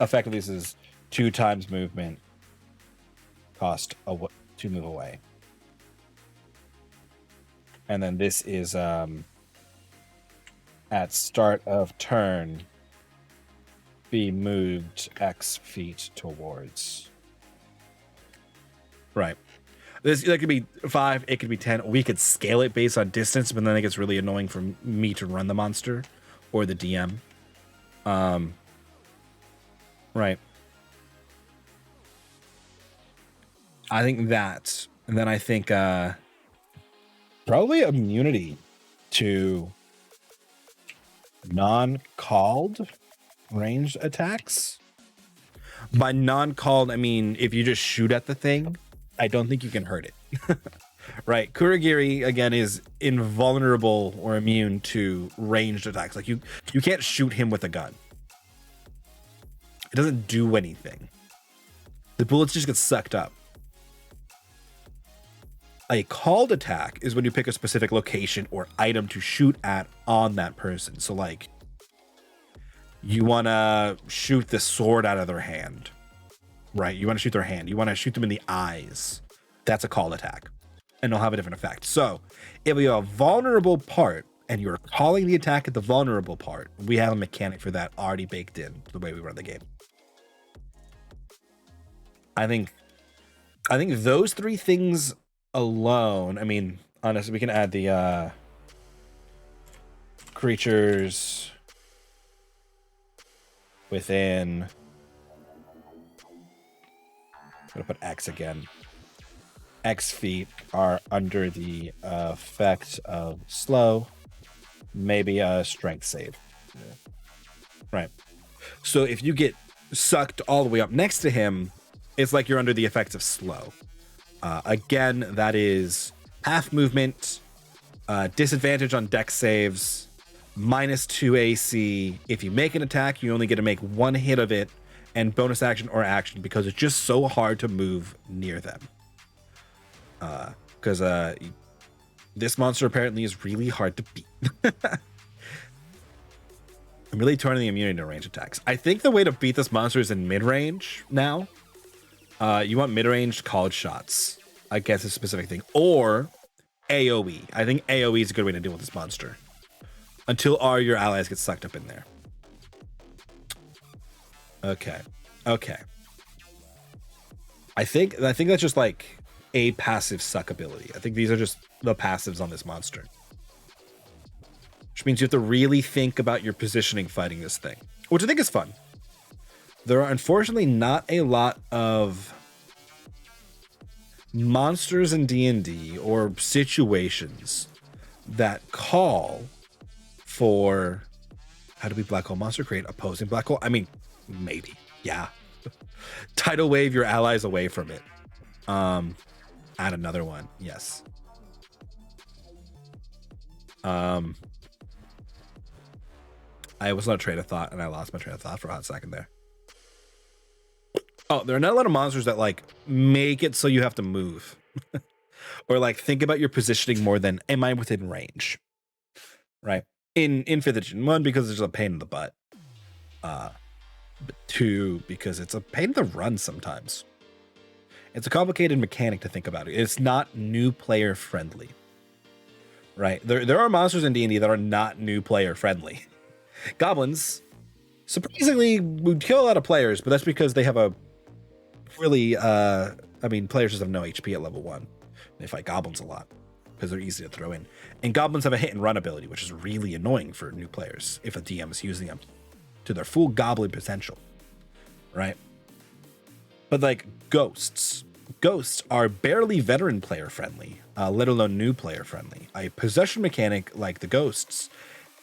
effectively, this is 2 times movement cost to move away. And then this is at start of turn, be moved X feet towards. Right. That could be 5, it could be 10. We could scale it based on distance, but then it gets really annoying for me to run the monster or the DM. Right. I think that, and then I think probably immunity to non-called ranged attacks. By non-called, I mean if you just shoot at the thing, I don't think you can hurt it. Right. Kurogiri, again, is invulnerable or immune to ranged attacks. Like you can't shoot him with a gun. It doesn't do anything. The bullets just get sucked up. A called attack is when you pick a specific location or item to shoot at on that person. So like you want to shoot the sword out of their hand, right? You want to shoot their hand. You want to shoot them in the eyes. That's a called attack and it'll have a different effect. So if you have a vulnerable part and you're calling the attack at the vulnerable part, we have a mechanic for that already baked in the way we run the game. I think those three things alone, I mean, honestly, we can add the creatures within. I'm gonna put X again. X feet are under the effect of slow, maybe a strength save. Yeah. Right. So if you get sucked all the way up next to him, it's like you're under the effects of slow. Again, that is half movement, disadvantage on dex saves, -2 AC. If you make an attack, you only get to make one hit of it, and bonus action or action because it's just so hard to move near them. Because this monster apparently is really hard to beat. I'm really turning the immunity to range attacks. I think the way to beat this monster is in mid-range now. You want mid-range called shots against a specific thing, or AoE. I think AoE is a good way to deal with this monster until all your allies get sucked up in there. Okay. I think that's just like a passive suck ability. I think these are just the passives on this monster, which means you have to really think about your positioning fighting this thing, which I think is fun. There are unfortunately not a lot of monsters in D&D or situations that call for, how do we black hole monster create opposing black hole? I mean, maybe, yeah. Tidal wave your allies away from it. Add another one, yes. I was on a train of thought and I lost my train of thought for a hot second there. Oh, there are not a lot of monsters that like make it so you have to move or like think about your positioning more than am I within range, right? In 5th edition, 1, because it's a pain in the butt. But 2, because it's a pain to run sometimes. It's a complicated mechanic to think about. It's not new player friendly, right? There are monsters in D&D that are not new player friendly. Goblins, surprisingly, would kill a lot of players, but that's because they have a really, players just have no HP at level 1. They fight goblins a lot because they're easy to throw in. And goblins have a hit and run ability, which is really annoying for new players if a DM is using them to their full goblin potential, right? But like ghosts are barely veteran player friendly, let alone new player friendly. A possession mechanic like the ghosts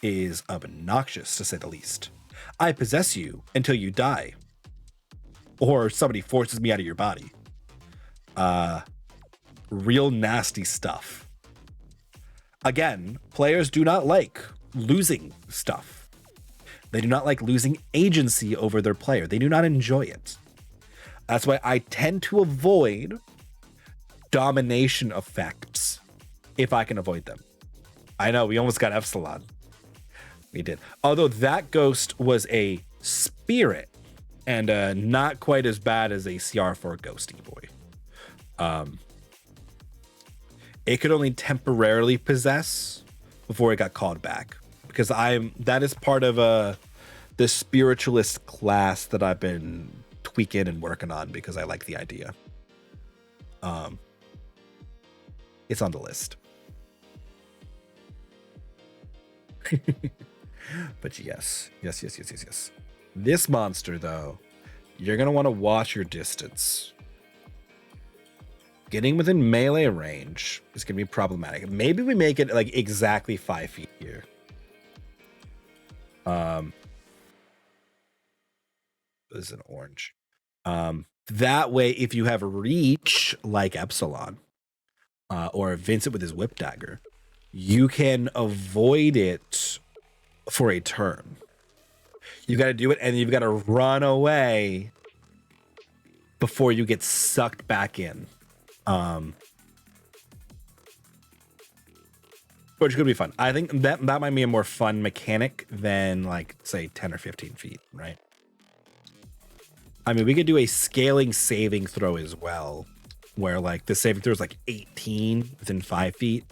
is obnoxious, to say the least. I possess you until you die, or somebody forces me out of your body. Real nasty stuff. Again, players do not like losing stuff. They do not like losing agency over their player. They do not enjoy it. That's why I tend to avoid domination effects if I can avoid them. I know, we almost got Epsilon. We did. Although that ghost was a spirit and not quite as bad as a CR4 ghosty boy. It could only temporarily possess before it got called back, because that is part of the spiritualist class that I've been tweaking and working on because I like the idea. It's on the list. But yes. This monster, though, you're going to want to watch your distance. Getting within melee range is going to be problematic. Maybe we make it like exactly 5 feet here. This is an orange. That way, if you have reach like Epsilon or Vincent with his whip dagger, you can avoid it for a turn. You got to do it, and you've got to run away before you get sucked back in. Which could be fun. I think that might be a more fun mechanic than, like, say, 10 or 15 feet, right? I mean, we could do a scaling saving throw as well, where, like, the saving throw is, like, 18 within 5 feet,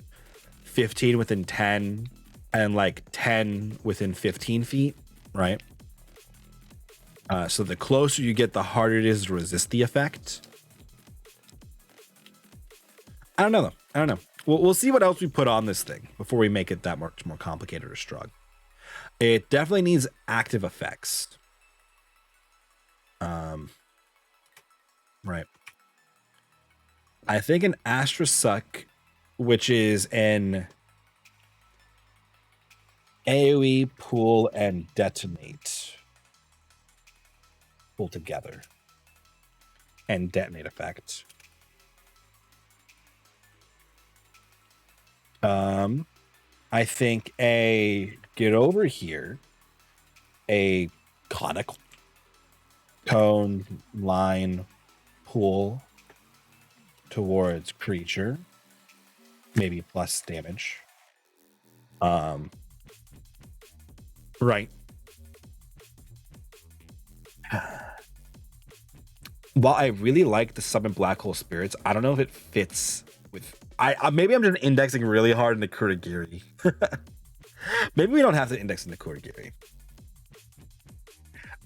15 within 10, and, like, 10 within 15 feet, right? So the closer you get, the harder it is to resist the effect. I don't know, though. I don't know. We'll see what else we put on this thing before we make it that much more complicated or strong. It definitely needs active effects. Right. I think an Astra Suck, which is an AoE pull and detonate. Pull together. And detonate effect. I think get over here, a conical cone line pull towards creature, maybe plus damage. Right. While I really like the summon black hole spirits, I don't know if it fits with. Maybe I'm just indexing really hard into Kurogiri. Maybe we don't have to index into Kurogiri.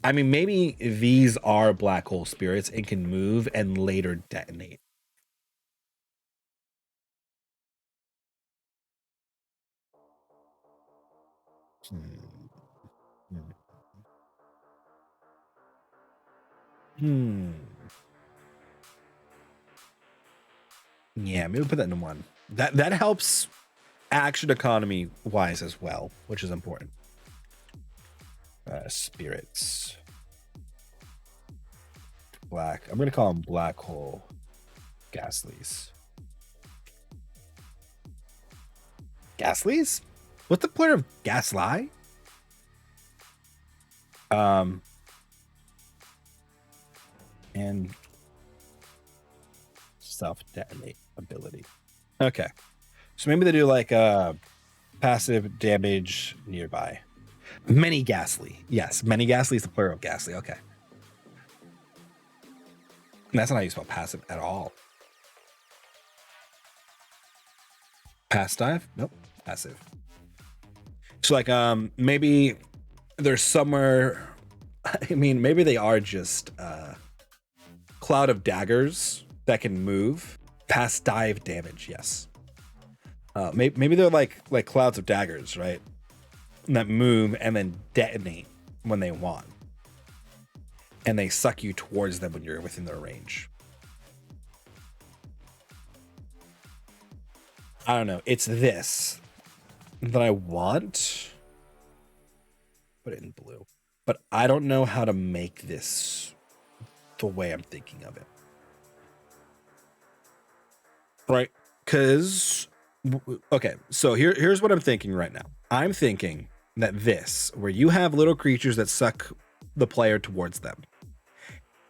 I mean, maybe these are black hole spirits and can move and later detonate. Yeah, maybe put that in one. That helps action economy wise as well, which is important. Spirits. Black. I'm gonna call them black hole Ghastlies. Ghastlies? What's the plural of Gasly? And self-detonate ability. Okay. So maybe they do like passive damage nearby. Many Ghastly. Yes, many Ghastly is the plural of Ghastly. Okay. And that's not how you spell passive at all. Pass dive? Nope. Passive. So like maybe there's somewhere, I mean, maybe they are just cloud of daggers that can move. Pass dive damage, yes. Maybe they're like clouds of daggers, right? That move and then detonate when they want. And they suck you towards them when you're within their range. I don't know. It's this that I want. Put it in blue. But I don't know how to make this the way I'm thinking of it. Right? Because, okay, so here's what I'm thinking right now. I'm thinking that this, where you have little creatures that suck the player towards them,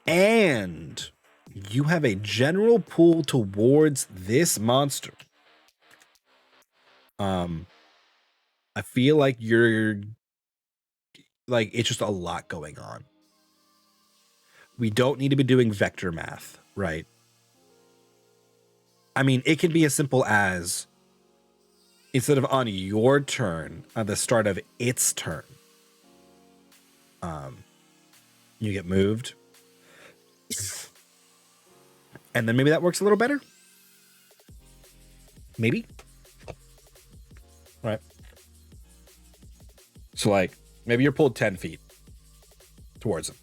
and you have a general pull towards this monster. I feel like you're like, it's just a lot going on. We don't need to be doing vector math, right? I mean, it can be as simple as instead of on your turn, at the start of its turn, You get moved. And then maybe that works a little better. Maybe. Right. So like maybe you're pulled 10 feet towards them.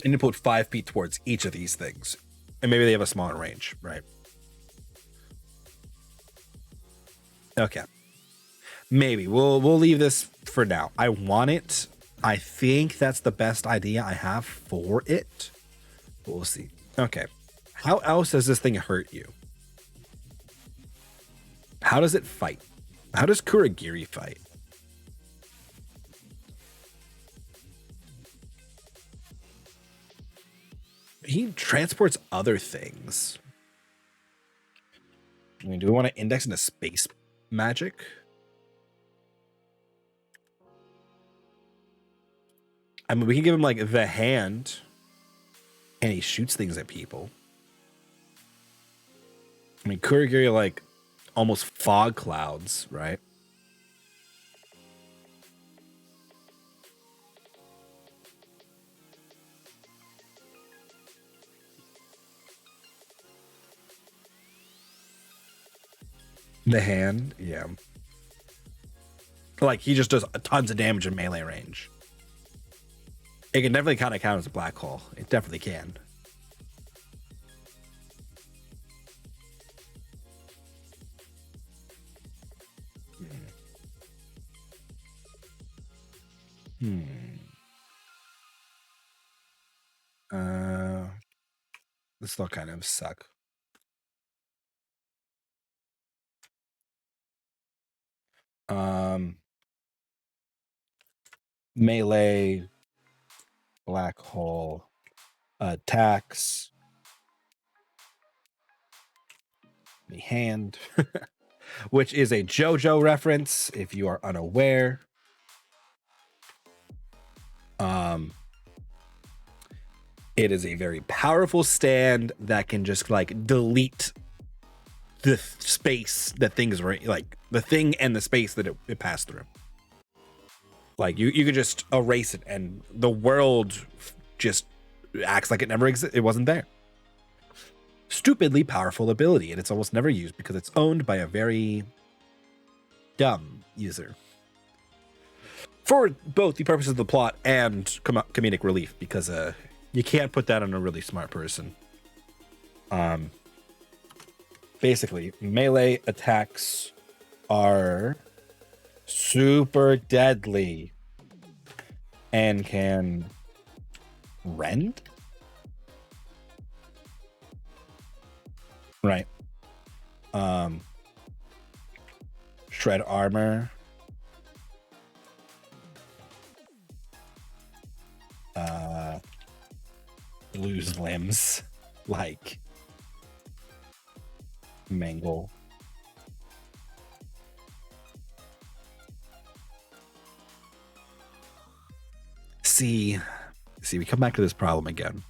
And you pulled 5 feet towards each of these things. And maybe they have a smaller range, right? Okay. Maybe. We'll leave this for now. I want it. I think that's the best idea I have for it. But we'll see. Okay. How else does this thing hurt you? How does it fight? How does Kurogiri fight? He transports other things. I mean, do we want to index into space magic? I mean, we can give him like the hand and he shoots things at people. I mean, Kurogiri like almost fog clouds, right? The hand, yeah. Like he just does tons of damage in melee range. It can definitely kind of count as a black hole. It definitely can. This still kind of suck. Melee, black hole, attacks, the hand, which is a JoJo reference if you are unaware. It is a very powerful stand that can just like delete the space that things were like the thing and the space that it passed through. Like you could just erase it and the world just acts like it never existed. It wasn't there. Stupidly powerful ability, and it's almost never used because it's owned by a very dumb user. For both the purposes of the plot and comedic relief, because you can't put that on a really smart person. Basically, melee attacks are super deadly and can rend? Right. Shred armor. Lose limbs. Like mangle. See, we come back to this problem again,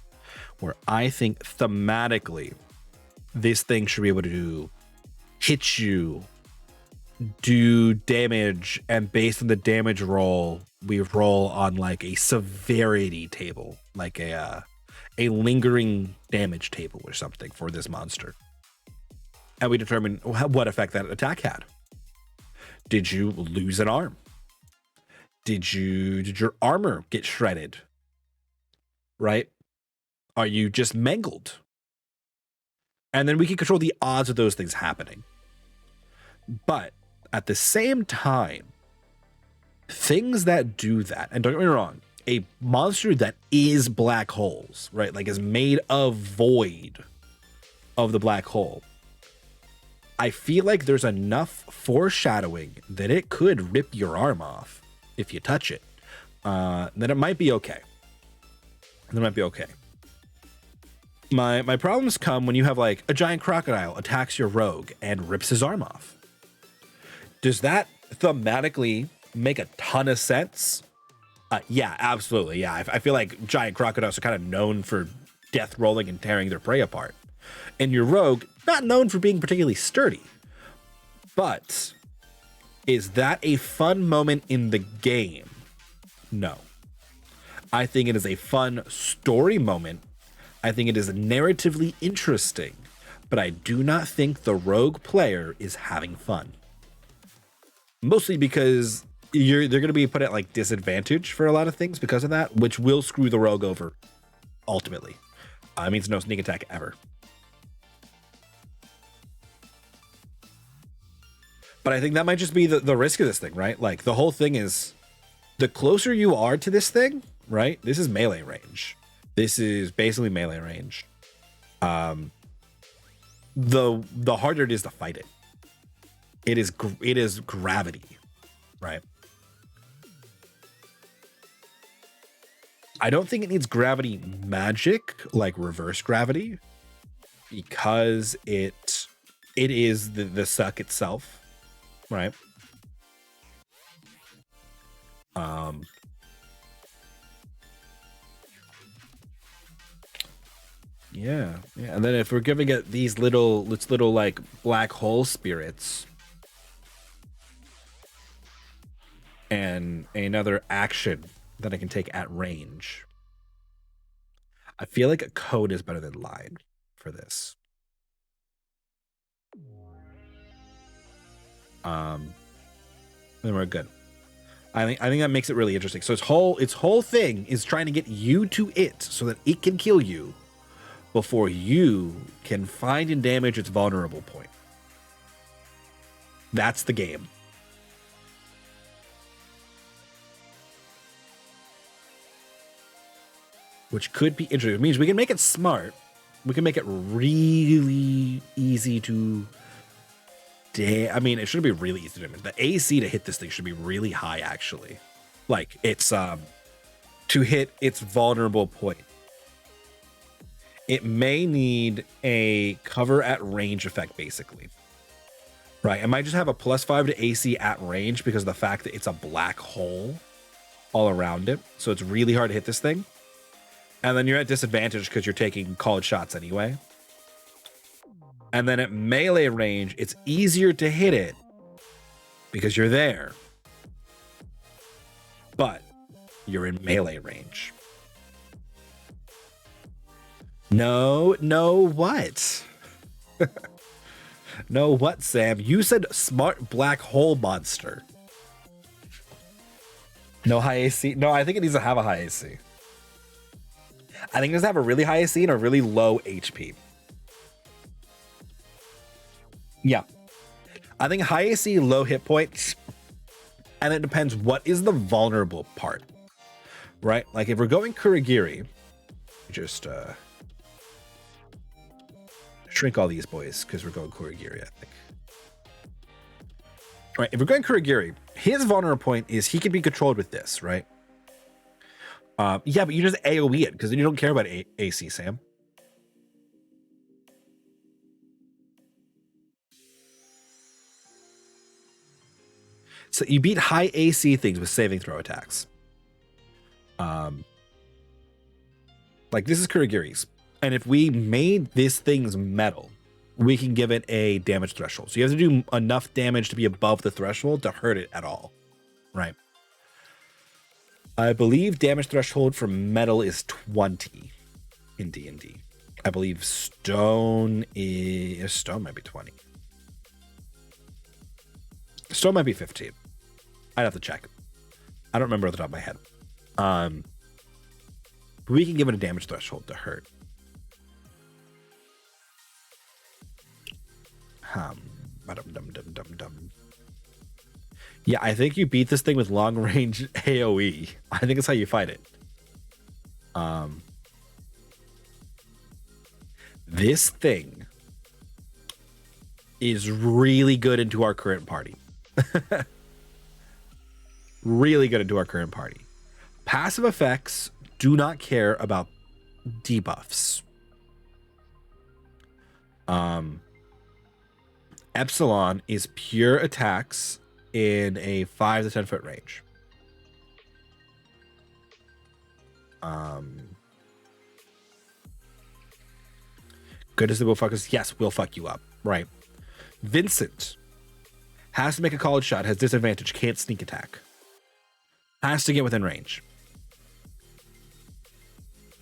where I think thematically this thing should be able to hit you, do damage, and based on the damage roll, we roll on like a severity table, like a lingering damage table or something for this monster. And we determine what effect that attack had. Did you lose an arm? Did your armor get shredded? Right? Are you just mangled? And then we can control the odds of those things happening. But at the same time, things that do that, and don't get me wrong, a monster that is black holes, right? Like is made of void of the black hole. I feel like there's enough foreshadowing that it could rip your arm off if you touch it. Then it might be okay. My problems come when you have like a giant crocodile attacks your rogue and rips his arm off. Does that thematically make a ton of sense? Yeah, absolutely. Yeah, I feel like giant crocodiles are kind of known for death rolling and tearing their prey apart. And your rogue, not known for being particularly sturdy. But Is that a fun moment in the game? No. I think it is a fun story moment. I think it is narratively interesting, but I do not think the rogue player is having fun. Mostly because they're going to be put at like disadvantage for a lot of things because of that, which will screw the rogue over ultimately. It means no sneak attack ever. But I think that might just be the risk of this thing, right? Like the whole thing is the closer you are to this thing, right? This is melee range. This is basically melee range. The harder it is to fight it. It is gravity, right? I don't think it needs gravity magic like reverse gravity because it is the suck itself, right? Yeah. And then if we're giving it these little like black hole spirits and another action that I can take at range, I feel like a code is better than line for this. Then we're good. I think that makes it really interesting. So its whole thing is trying to get you to it so that it can kill you before you can find and damage its vulnerable point. That's the game. Which could be interesting. It means we can make it smart. We can make it really easy to... I mean, it shouldn't be really easy to damage. The AC to hit this thing should be really high, actually. Like, it's... to hit its vulnerable point. It may need a cover at range effect, basically. Right? It might just have a +5 to AC at range because of the fact that it's a black hole all around it. So it's really hard to hit this thing. And then you're at disadvantage because you're taking called shots anyway. And then at melee range, it's easier to hit it because you're there. But you're in melee range. No, what? No, what, Sam? You said smart black hole monster. No high AC? No, I think it needs to have a high AC. I think it needs to have a really high AC and a really low HP. Yeah. I think high AC, low hit points. And it depends what is the vulnerable part. Right? Like if we're going Kurogiri, just shrink all these boys because we're going Kurogiri, I think. All right, if we're going Kurogiri, his vulnerable point is he can be controlled with this, right? Yeah, but you just AoE it because then you don't care about AC, Sam. So you beat high AC things with saving throw attacks. Like this is Kurogiri's. And if we made this thing's metal, we can give it a damage threshold. So you have to do enough damage to be above the threshold to hurt it at all. Right? I believe damage threshold for metal is 20 in D&D. I believe stone might be 20. Stone might be 15. I'd have to check. I don't remember off the top of my head. We can give it a damage threshold to hurt. Yeah, I think you beat this thing with long range AoE. I think it's how you fight it. This thing is really good into our current party. Really good into our current party. Passive effects do not care about debuffs. Epsilon is pure attacks in a 5 to 10 foot range. Good as the will fuck us. Yes, we'll fuck you up. Right. Vincent Has to make a called shot, has disadvantage, can't sneak attack. Has to get within range.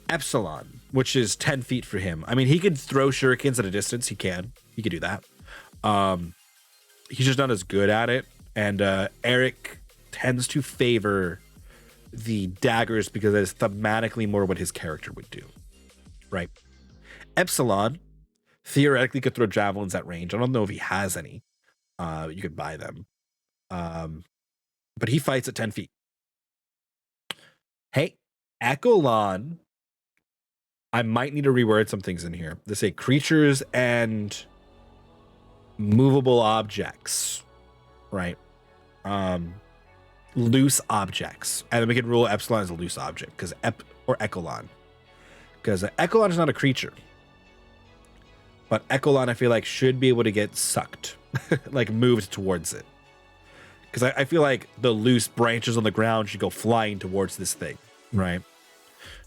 Epsilon, which is 10 feet for him. I mean, he could throw shurikens at a distance. He can. He could do that. He's just not as good at it. And Eric tends to favor the daggers because it's thematically more what his character would do. Right. Epsilon theoretically could throw javelins at range. I don't know if he has any. You could buy them. But he fights at 10 feet. Hey, Echolon. I might need to reword some things in here. They say creatures and movable objects, right? Loose objects. And then we can rule Epsilon as a loose object because or Echolon. Because Echolon is not a creature. But Echolon, I feel like, should be able to get sucked, like moved towards it. Because I feel like the loose branches on the ground should go flying towards this thing, right?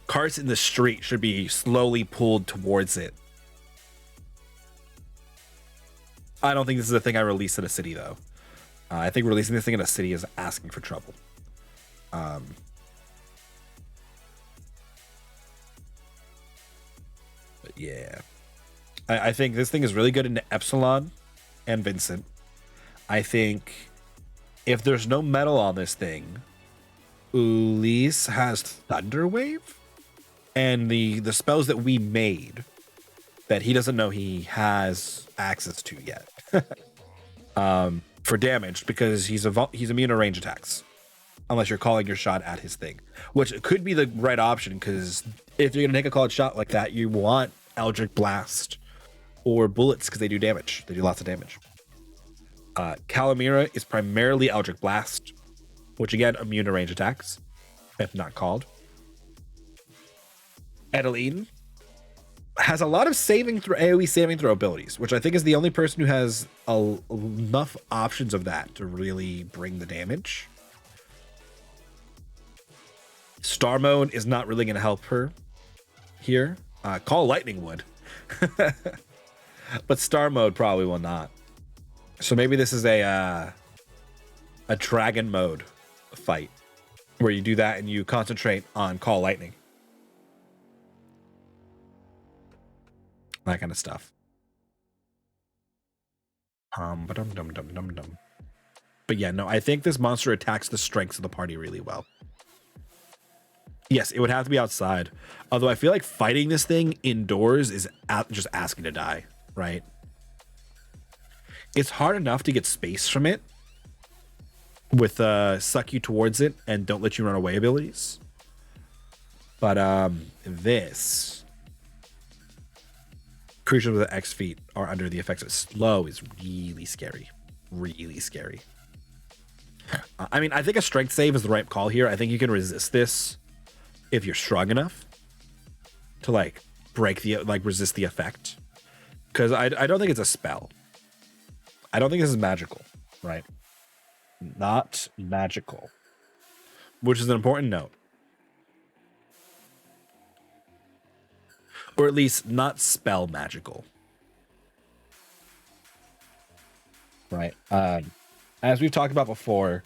Carts in the street should be slowly pulled towards it. I don't think this is a thing I release in a city, though. I think releasing this thing in a city is asking for trouble. But yeah. I think this thing is really good into Epsilon and Vincent. I think if there's no metal on this thing, Ulysse has Thunder Wave. And the spells that we made that he doesn't know he has access to yet for damage because he's immune to range attacks unless you're calling your shot at his thing, which could be the right option because if you're going to take a called shot like that, you want Eldritch Blast or bullets because they do damage. They do lots of damage. Calamira is primarily Eldritch Blast, which again, immune to range attacks if not called. Edeline has a lot of AoE saving throw abilities, which I think is the only person who has enough options of that to really bring the damage. Star Mode is not really going to help her here. Call Lightning would. But Star Mode probably will not. So maybe this is a Dragon Mode fight where you do that and you concentrate on Call Lightning. That kind of stuff. But yeah, no, I think this monster attacks the strengths of the party really well. Yes, it would have to be outside. Although I feel like fighting this thing indoors is just asking to die, right? It's hard enough to get space from it with suck you towards it and don't let you run away abilities. But this creatures with X feet are under the effects of slow is really scary. Really scary. I mean, I think a strength save is the right call here. I think you can resist this if you're strong enough to like resist the effect. Because I don't think it's a spell. I don't think this is magical, right? Not magical. Which is an important note. Or at least not spell magical. Right. As we've talked about before,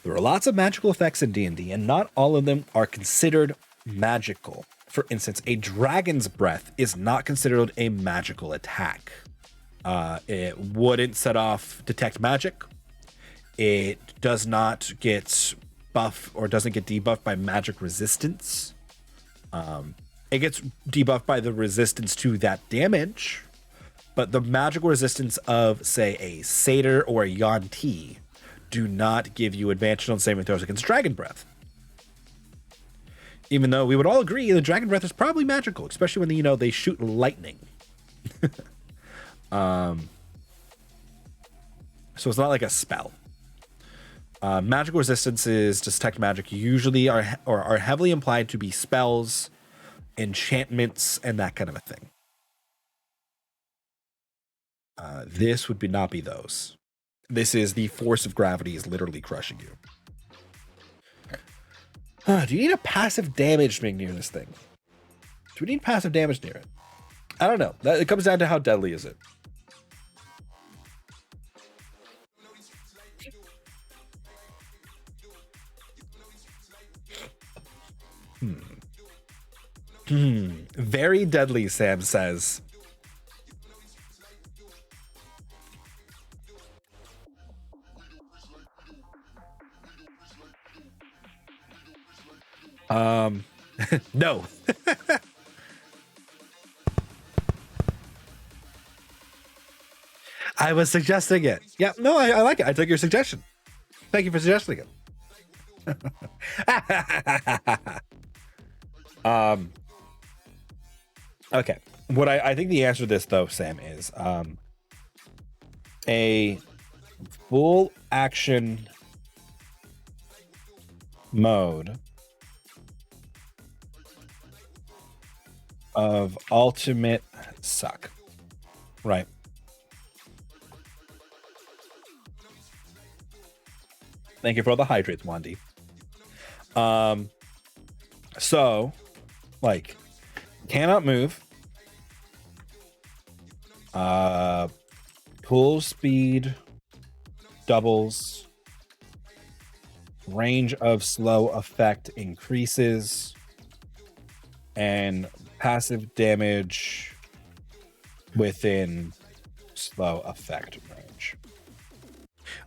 there are lots of magical effects in D&D, and not all of them are considered magical. For instance, a dragon's breath is not considered a magical attack. It wouldn't set off detect magic. It does not get buff or doesn't get debuffed by magic resistance. It gets debuffed by the resistance to that damage, but the magical resistance of, say, a satyr or a Yuan-Ti do not give you advantage on saving throws against dragon breath. Even though we would all agree the dragon breath is probably magical, especially when they shoot lightning. So it's not like a spell. Magical resistances to detect magic usually are heavily implied to be spells, enchantments, and that kind of a thing. This would not be those. This is the force of gravity is literally crushing you. Do you need a passive damage being near this thing? Do we need passive damage near it? I don't know. It comes down to how deadly is it. Very deadly, Sam says. No. I was suggesting it. Yeah, no, I like it. I took your suggestion. Thank you for suggesting it. Okay. What I think the answer to this, though, Sam, is a full action mode of ultimate suck. Right. Thank you for all the hydrates, Wandy. So, like, cannot move. Pool speed doubles. Range of slow effect increases. And passive damage within slow effect range.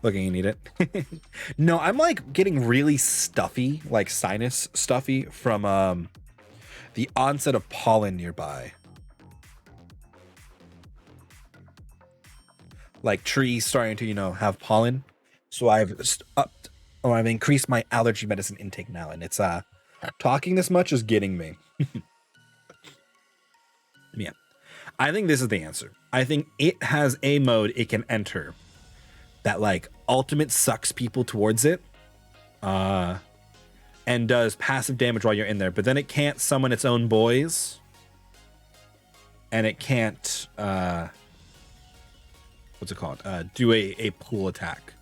Looking, you need it. No, I'm like getting really stuffy, like sinus stuffy from the onset of pollen nearby. Like trees starting to, have pollen. So I've increased my allergy medicine intake now, and it's talking this much is getting me. Yeah. I think this is the answer. I think it has a mode it can enter that like ultimate sucks people towards it and does passive damage while you're in there, but then it can't summon its own boys, and it can't what's it called, do a pool attack.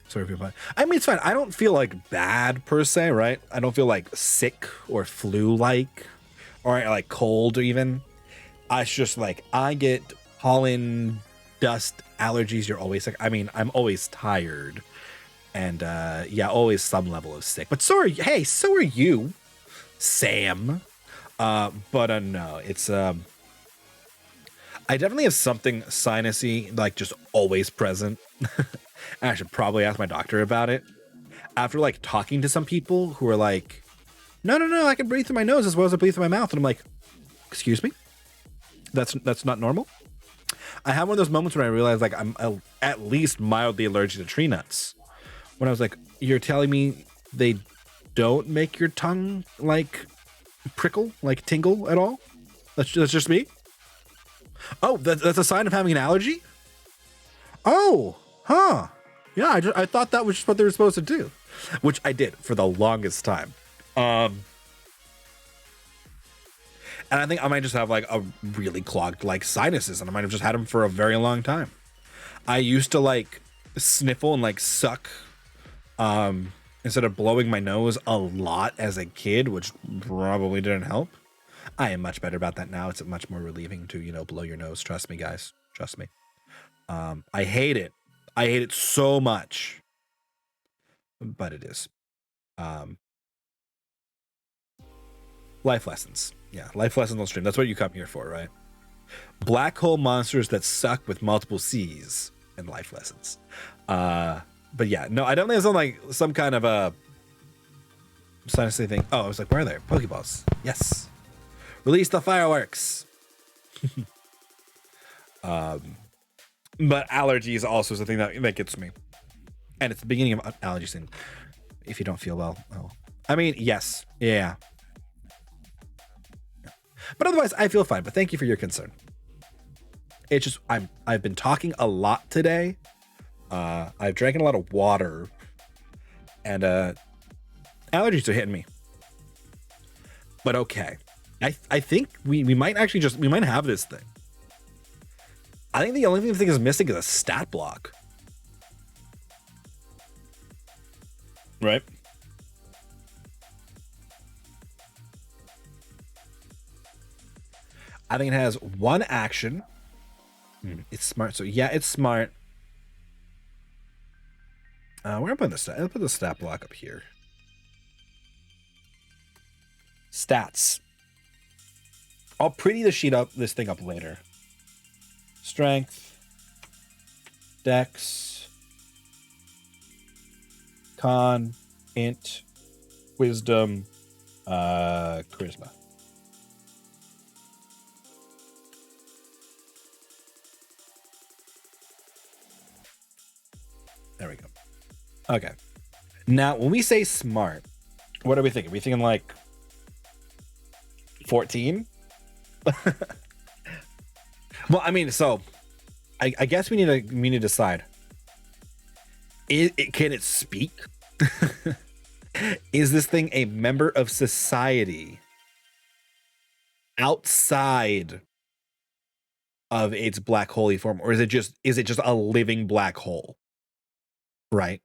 Sorry if you're fine. I mean, it's fine. I don't feel like bad per se, right? I don't feel like sick or flu-like or like cold even. It's just like I get pollen, dust, allergies. You're always like, I mean, I'm always tired, and yeah, always some level of sick. But so are you, Sam. But no, it's I definitely have something sinusy, like just always present. I should probably ask my doctor about it. After like talking to some people who are like, no, I can breathe through my nose as well as I breathe through my mouth. And I'm like, excuse me? That's not normal? I have one of those moments where I realize like I'm at least mildly allergic to tree nuts. When I was like, you're telling me they don't make your tongue like prickle, like tingle at all? That's just me? Oh, that's a sign of having an allergy? Oh, huh. Yeah, I thought that was just what they were supposed to do, which I did for the longest time. And I think I might just have like a really clogged like sinuses, and I might have just had them for a very long time. I used to like sniffle and like suck instead of blowing my nose a lot as a kid, which probably didn't help. I am much better about that now. It's much more relieving to, blow your nose. Trust me, guys. Trust me. I hate it. I hate it so much. But it is. Life lessons. Yeah, life lessons on stream. That's what you come here for, right? Black hole monsters that suck with multiple C's and life lessons. But yeah, no, I don't think it's on like some kind of a sinusy thing. Oh, I was like, where are they? Pokeballs. Yes. Release the fireworks. But allergies also is the thing that gets me. And it's the beginning of allergy season. If you don't feel well. Oh. I mean, yes. Yeah. But otherwise, I feel fine. But thank you for your concern. It's just I've been talking a lot today. I've drank a lot of water, and allergies are hitting me. But okay, I think we might actually we might have this thing. I think the only thing this thing is missing is a stat block. Right? I think it has one action. It's smart. So yeah, it's smart. We're gonna put the stat block up here. Stats. I'll pretty this thing up later. Strength, Dex, Con, Int, Wisdom, Charisma. There we go. Okay. Now, when we say smart, what are we thinking? Are we thinking like 14? Well, I mean, so I guess we need to decide. Can it speak? Is this thing a member of society outside of its black holy form, or is it just a living black hole? Right?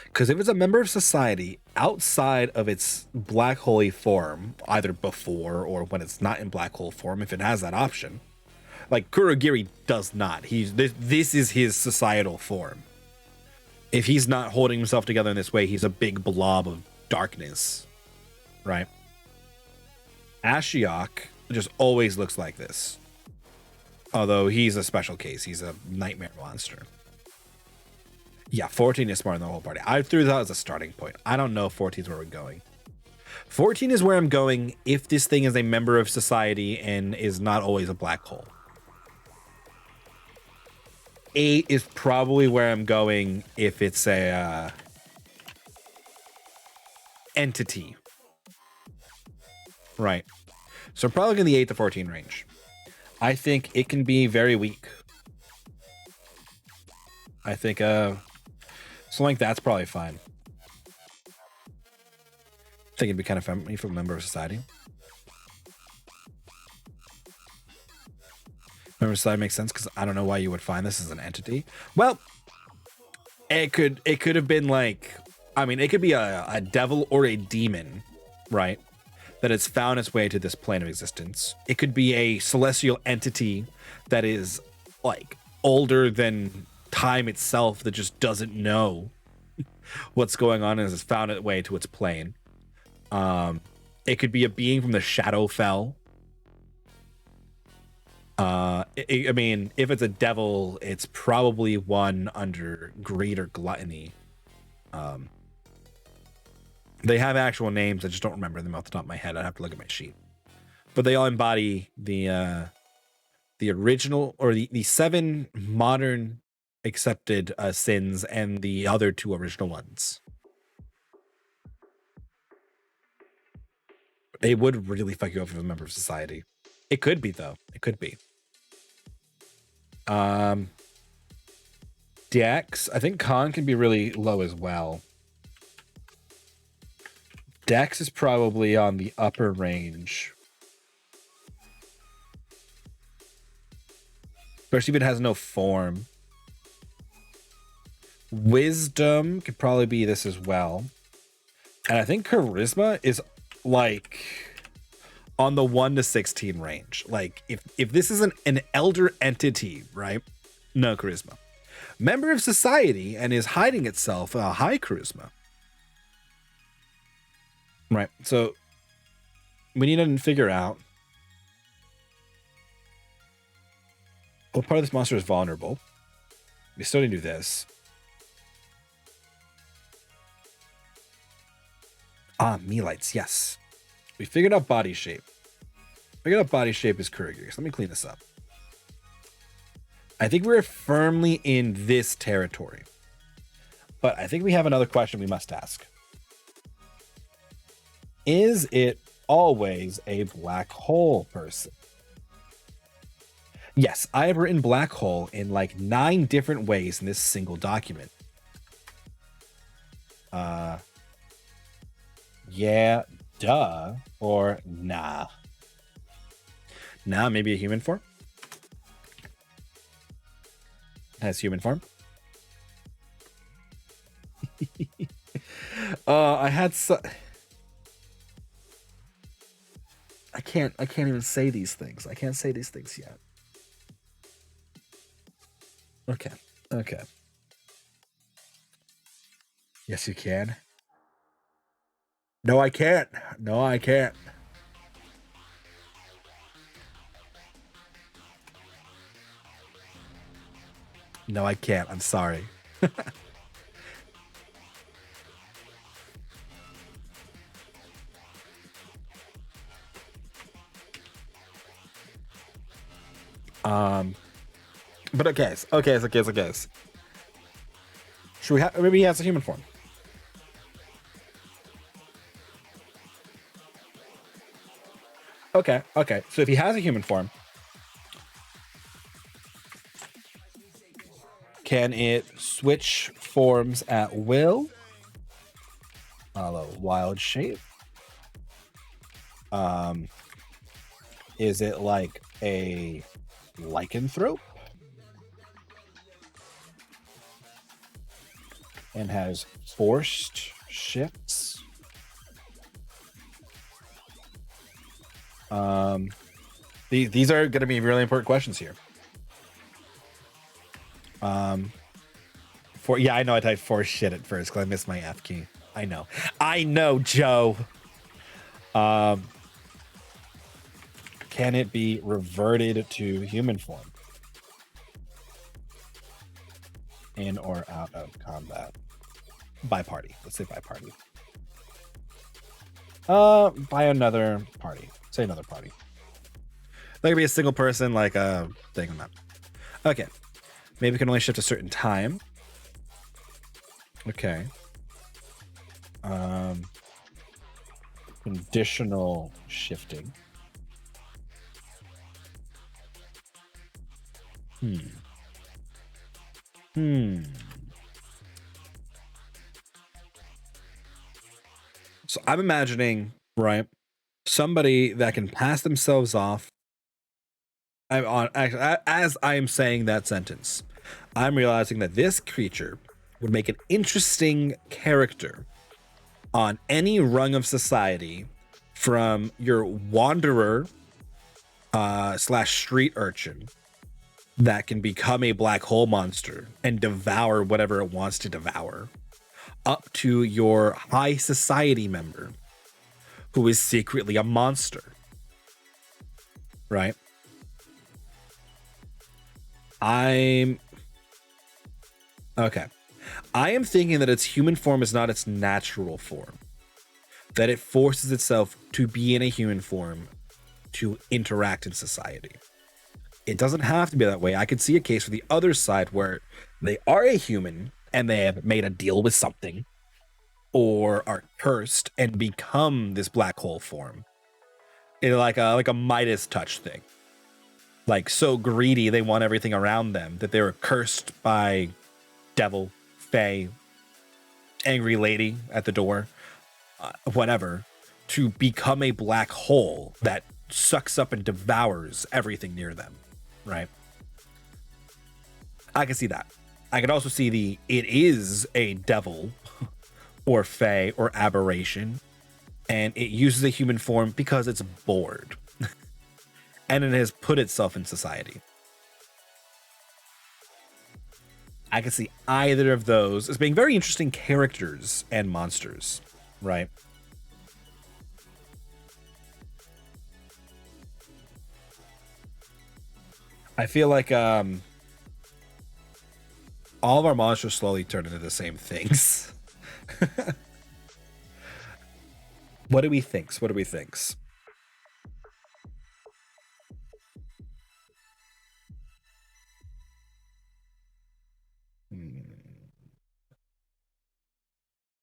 Because if it's a member of society outside of its black holy form, either before or when it's not in black hole form, if it has that option, like Kurogiri does not. This is his societal form. If he's not holding himself together in this way, he's a big blob of darkness, right? Ashiok just always looks like this. Although he's a special case. He's a nightmare monster. Yeah, 14 is smarter than the whole party. I threw that as a starting point. I don't know if 14 is where we're going. 14 is where I'm going if this thing is a member of society and is not always a black hole. 8 is probably where I'm going if it's a entity. Right. So probably in the 8 to 14 range. I think it can be very weak. I think something like that's probably fine. I think it'd be kind of fun if a member of society. Member of society makes sense because I don't know why you would find this as an entity. Well, it could have been like, I mean, it could be a devil or a demon, right? That has found its way to this plane of existence. It could be a celestial entity that is like older than time itself that just doesn't know what's going on and has found its way to its plane. It could be a being from the Shadowfell. I mean, if it's a devil, it's probably one under greed or gluttony. They have actual names. I just don't remember them off the top of my head. I'd have to look at my sheet. But they all embody the original or the 7 modern accepted sins and the other 2 original ones. It would really fuck you up if it was a member of society. It could be, though. It could be. Dex. I think Con can be really low as well. Dex is probably on the upper range. Especially if it has no form. Wisdom could probably be this as well. And I think Charisma is like on the 1 to 16 range. Like if this is an elder entity, right? No Charisma. Member of society and is hiding itself, high Charisma. Right. So we need to figure out what part of this monster is vulnerable. We still need to do this. Mealites, yes. We figured out body shape. Figured out body shape is Kurogiri. So let me clean this up. I think we're firmly in this territory. But I think we have another question we must ask. Is it always a black hole person? Yes, I have written black hole in like 9 different ways in this single document. Yeah, duh, or nah. Nah, maybe a human form? Has human form? I had I can't even say these things. I can't say these things yet. Okay. Yes, you can. No, I can't. No, I can't. No, I can't. I'm sorry. But okay. Should we have? Maybe he has a human form. Okay. So if he has a human form, can it switch forms at will? Wild shape. Is it like a lycanthrope? And has forced shifts? These are going to be really important questions here. I know I typed force shit at first because I missed my F key. I know, Joe. Can it be reverted to human form? In or out of combat? By party. Let's say by party. By another party. Say another party. That could be a single person, like a thing on that. Okay. Maybe we can only shift a certain time. Okay. Conditional shifting. So I'm imagining, right, somebody that can pass themselves off. As I am saying that sentence, I'm realizing that this creature would make an interesting character on any rung of society, from your wanderer / street urchin that can become a black hole monster and devour whatever it wants to devour, up to your high society member who is secretly a monster. Right? I am thinking that its human form is not its natural form, that it forces itself to be in a human form to interact in society. It doesn't have to be that way. I could see a case for the other side where they are a human and they have made a deal with something, or are cursed and become this black hole form. It's like a Midas touch thing. Like, so greedy they want everything around them that they were cursed by devil, fae, angry lady at the door, whatever, to become a black hole that sucks up and devours everything near them, right? I can see that. I could also see it is a devil or fae or aberration, and it uses a human form because it's bored. And it has put itself in society. I can see either of those as being very interesting characters and monsters, right? I feel like all of our monsters slowly turn into the same things. What do we think?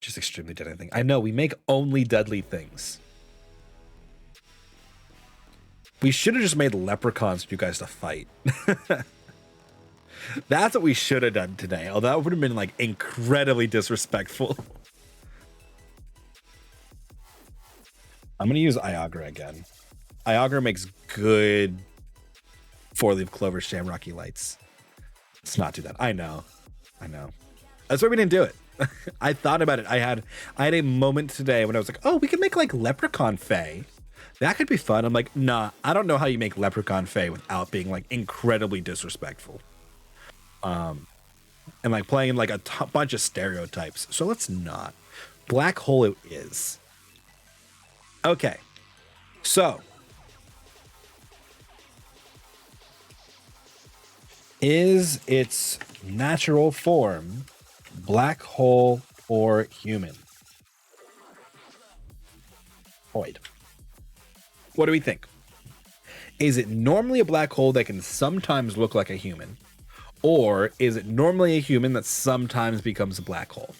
Just extremely deadly thing. I know, we make only deadly things. We should have just made leprechauns for you guys to fight. That's what we should have done today. Although that would have been like incredibly disrespectful. I'm going to use Iagra again. Iagra makes good 4-leaf clover shamrocky lights. Let's not do that. I know. That's why we didn't do it. I thought about it. I had a moment today when I was like, oh, we could make like leprechaun fae. That could be fun. I'm like, nah, I don't know how you make leprechaun fae without being like incredibly disrespectful. And like playing like a bunch of stereotypes. So let's not. Black hole it is. Okay. So, is its natural form black hole or human? Void. What do we think? Is it normally a black hole that can sometimes look like a human? Or is it normally a human that sometimes becomes a black hole?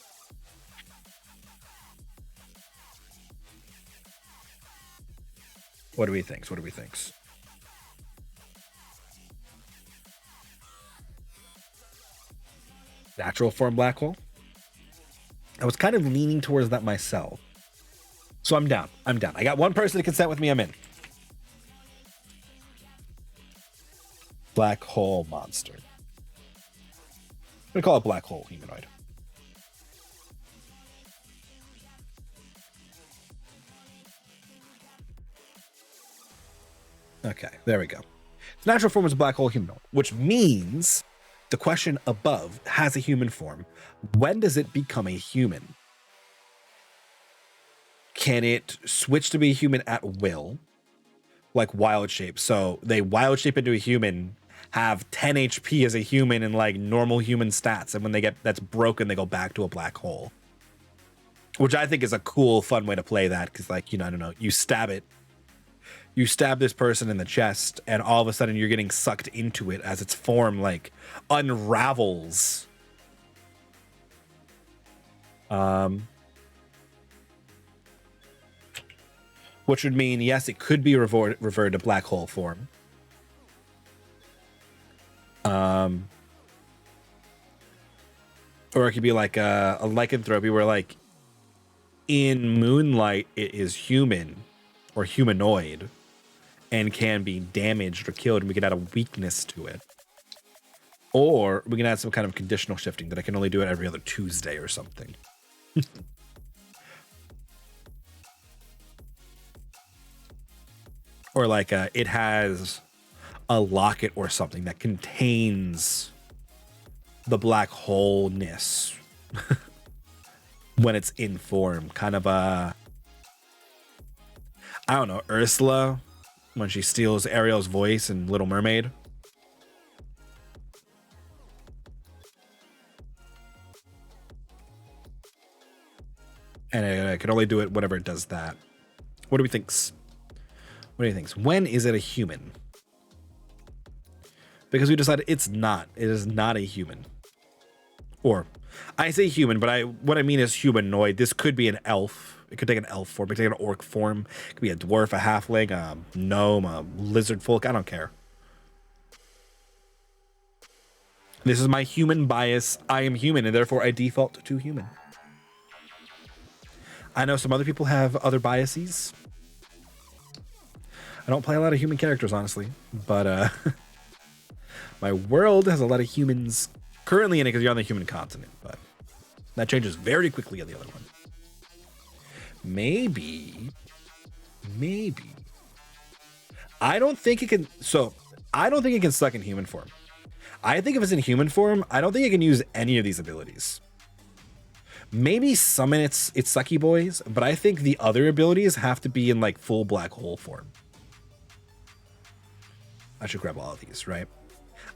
What do we think? What do we think? Natural form black hole? I was kind of leaning towards that myself. So I'm down. I'm down. I got one person to consent with me. I'm in. Black hole monster. I'm going to call it black hole humanoid. Okay, there we go. Its natural form is a black hole humanoid, which means the question above has a human form. When does it become a human? Can it switch to be a human at will? Like wild shape. So they wild shape into a human, have 10 HP as a human and like normal human stats. And when they get that's broken, they go back to a black hole. Which I think is a cool, fun way to play that. Because like, you know, I don't know, you stab it. You stab this person in the chest, and all of a sudden you're getting sucked into it as its form like unravels. Which would mean, yes, it could be reverted to black hole form. Or it could be like a lycanthropy where like in moonlight it is human or humanoid and can be damaged or killed, and we can add a weakness to it. Or we can add some kind of conditional shifting that I can only do it every other Tuesday or something. Or like it has a locket or something that contains the black wholeness when it's in form. Kind of a, I don't know, Ursula when she steals Ariel's voice in Little Mermaid. And it can only do it whenever it does that. What do we think? What do you think? When is it a human? Because we decided it's not. It is not a human. Or, I say human, but what I mean is humanoid. This could be an elf. It could take an elf form. It could take an orc form. It could be a dwarf, a halfling, a gnome, a lizard folk. I don't care. This is my human bias. I am human, and therefore I default to human. I know some other people have other biases. I don't play a lot of human characters, honestly, but my world has a lot of humans currently in it because you're on the human continent, but that changes very quickly on the other one. Maybe. I don't think it can. So I don't think it can suck in human form. I think if it's in human form, I don't think it can use any of these abilities. Maybe summon its sucky boys, but I think the other abilities have to be in like full black hole form. I should grab all of these, right?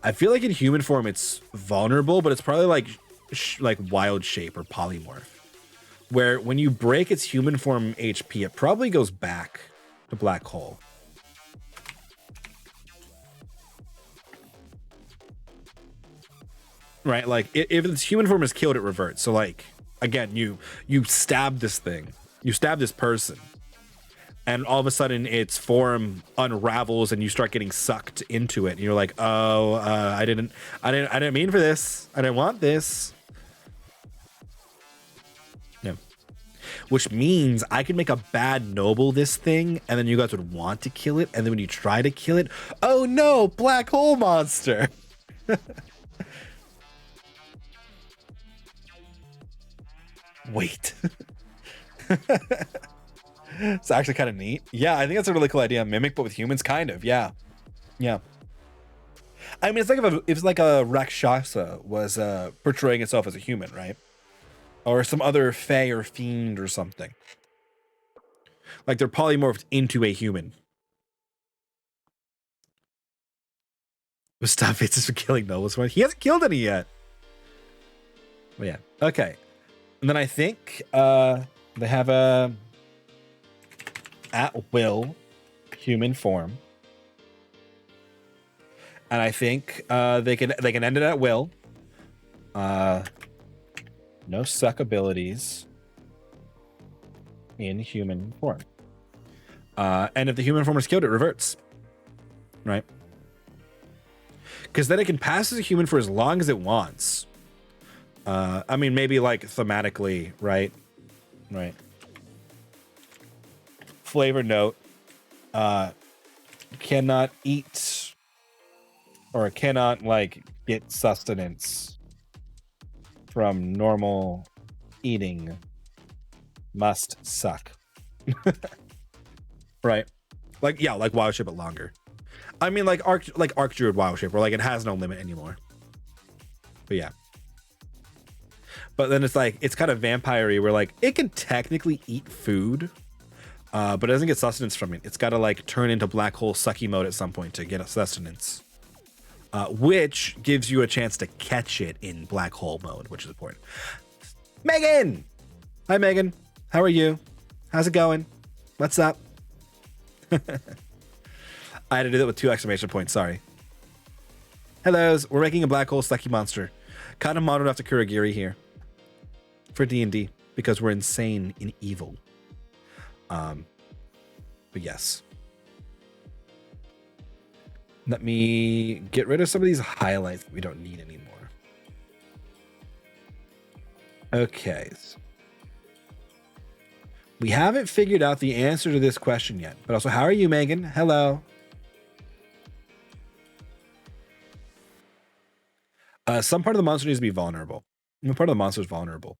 I feel like in human form it's vulnerable, but it's probably like wild shape or polymorph, where when you break its human form HP, it probably goes back to black hole. Right? Like if its human form is killed, it reverts. So like, again, you stab this thing, you stab this person, and all of a sudden its form unravels and you start getting sucked into it. And you're like, oh, I didn't mean for this. I didn't want this. Yeah. Which means I could make a bad noble this thing, and then you guys would want to kill it. And then when you try to kill it, oh no, black hole monster. Wait. It's actually kind of neat. Yeah, I think that's a really cool idea. Mimic, but with humans, kind of. Yeah. I mean, it's like a Rakshasa was portraying itself as a human, right? Or some other fae or fiend or something. Like they're polymorphed into a human. Stop it for killing nobles. He hasn't killed any yet. But yeah. Okay. And then I think they have a at will human form. And I think they can end it at will. No suck abilities in human form. And if the human form is killed, it reverts. Right? Because then it can pass as a human for as long as it wants. I mean, maybe like thematically, right? Right. Flavor note. Cannot eat or cannot like get sustenance from normal eating. Must suck. Right. Like, yeah, like wild shape, but longer. I mean, like Arc Druid wild shape, where like it has no limit anymore. But yeah. But then it's like, it's kind of vampire-y where like it can technically eat food, but it doesn't get sustenance from it. It's got to like turn into black hole sucky mode at some point to get a sustenance, which gives you a chance to catch it in black hole mode, which is important. Megan! Hi, Megan. How are you? How's it going? What's up? I had to do that with 2 exclamation points. Sorry. Hellos. We're making a black hole sucky monster. Kind of modeled after Kurogiri here. For D&D. Because we're insane and evil. But yes. Let me get rid of some of these highlights that we don't need anymore. Okay. We haven't figured out the answer to this question yet. But also, how are you, Megan? Hello. Some part of the monster needs to be vulnerable. Part of the monster is vulnerable.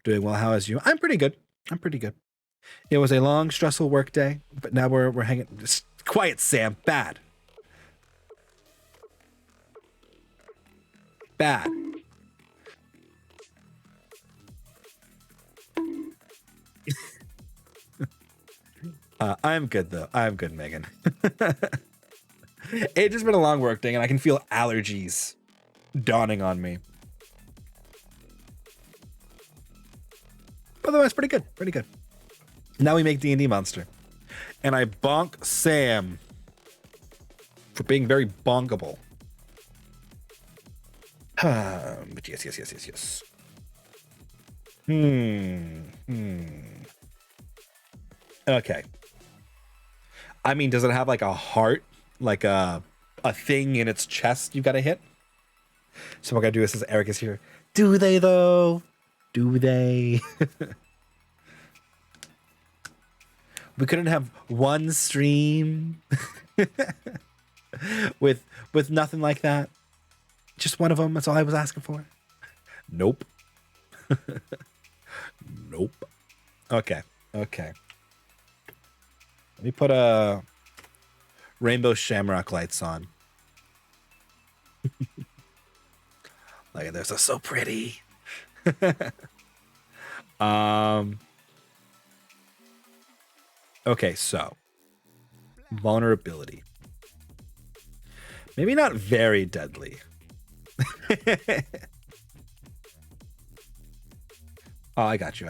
Doing well. How is you? I'm pretty good. I'm pretty good. It was a long, stressful work day, but now we're hanging. Just quiet, Sam. Bad. Bad. I'm good though. I'm good, Megan. It's just been a long work day, and I can feel allergies dawning on me. But otherwise, pretty good. Pretty good. Now we make D&D monster. And I bonk Sam for being very bonkable. But yes. Okay. I mean, does it have like a heart? Like a thing in its chest you gotta hit? So what I gotta do is, since Eric is here, do they though? Do they? We couldn't have one stream with nothing like that. Just one of them. That's all I was asking for. Nope. Nope. Okay. Let me put a rainbow shamrock lights on. Look at this. They're so pretty. Okay, so vulnerability. Maybe not very deadly. Oh, I got you.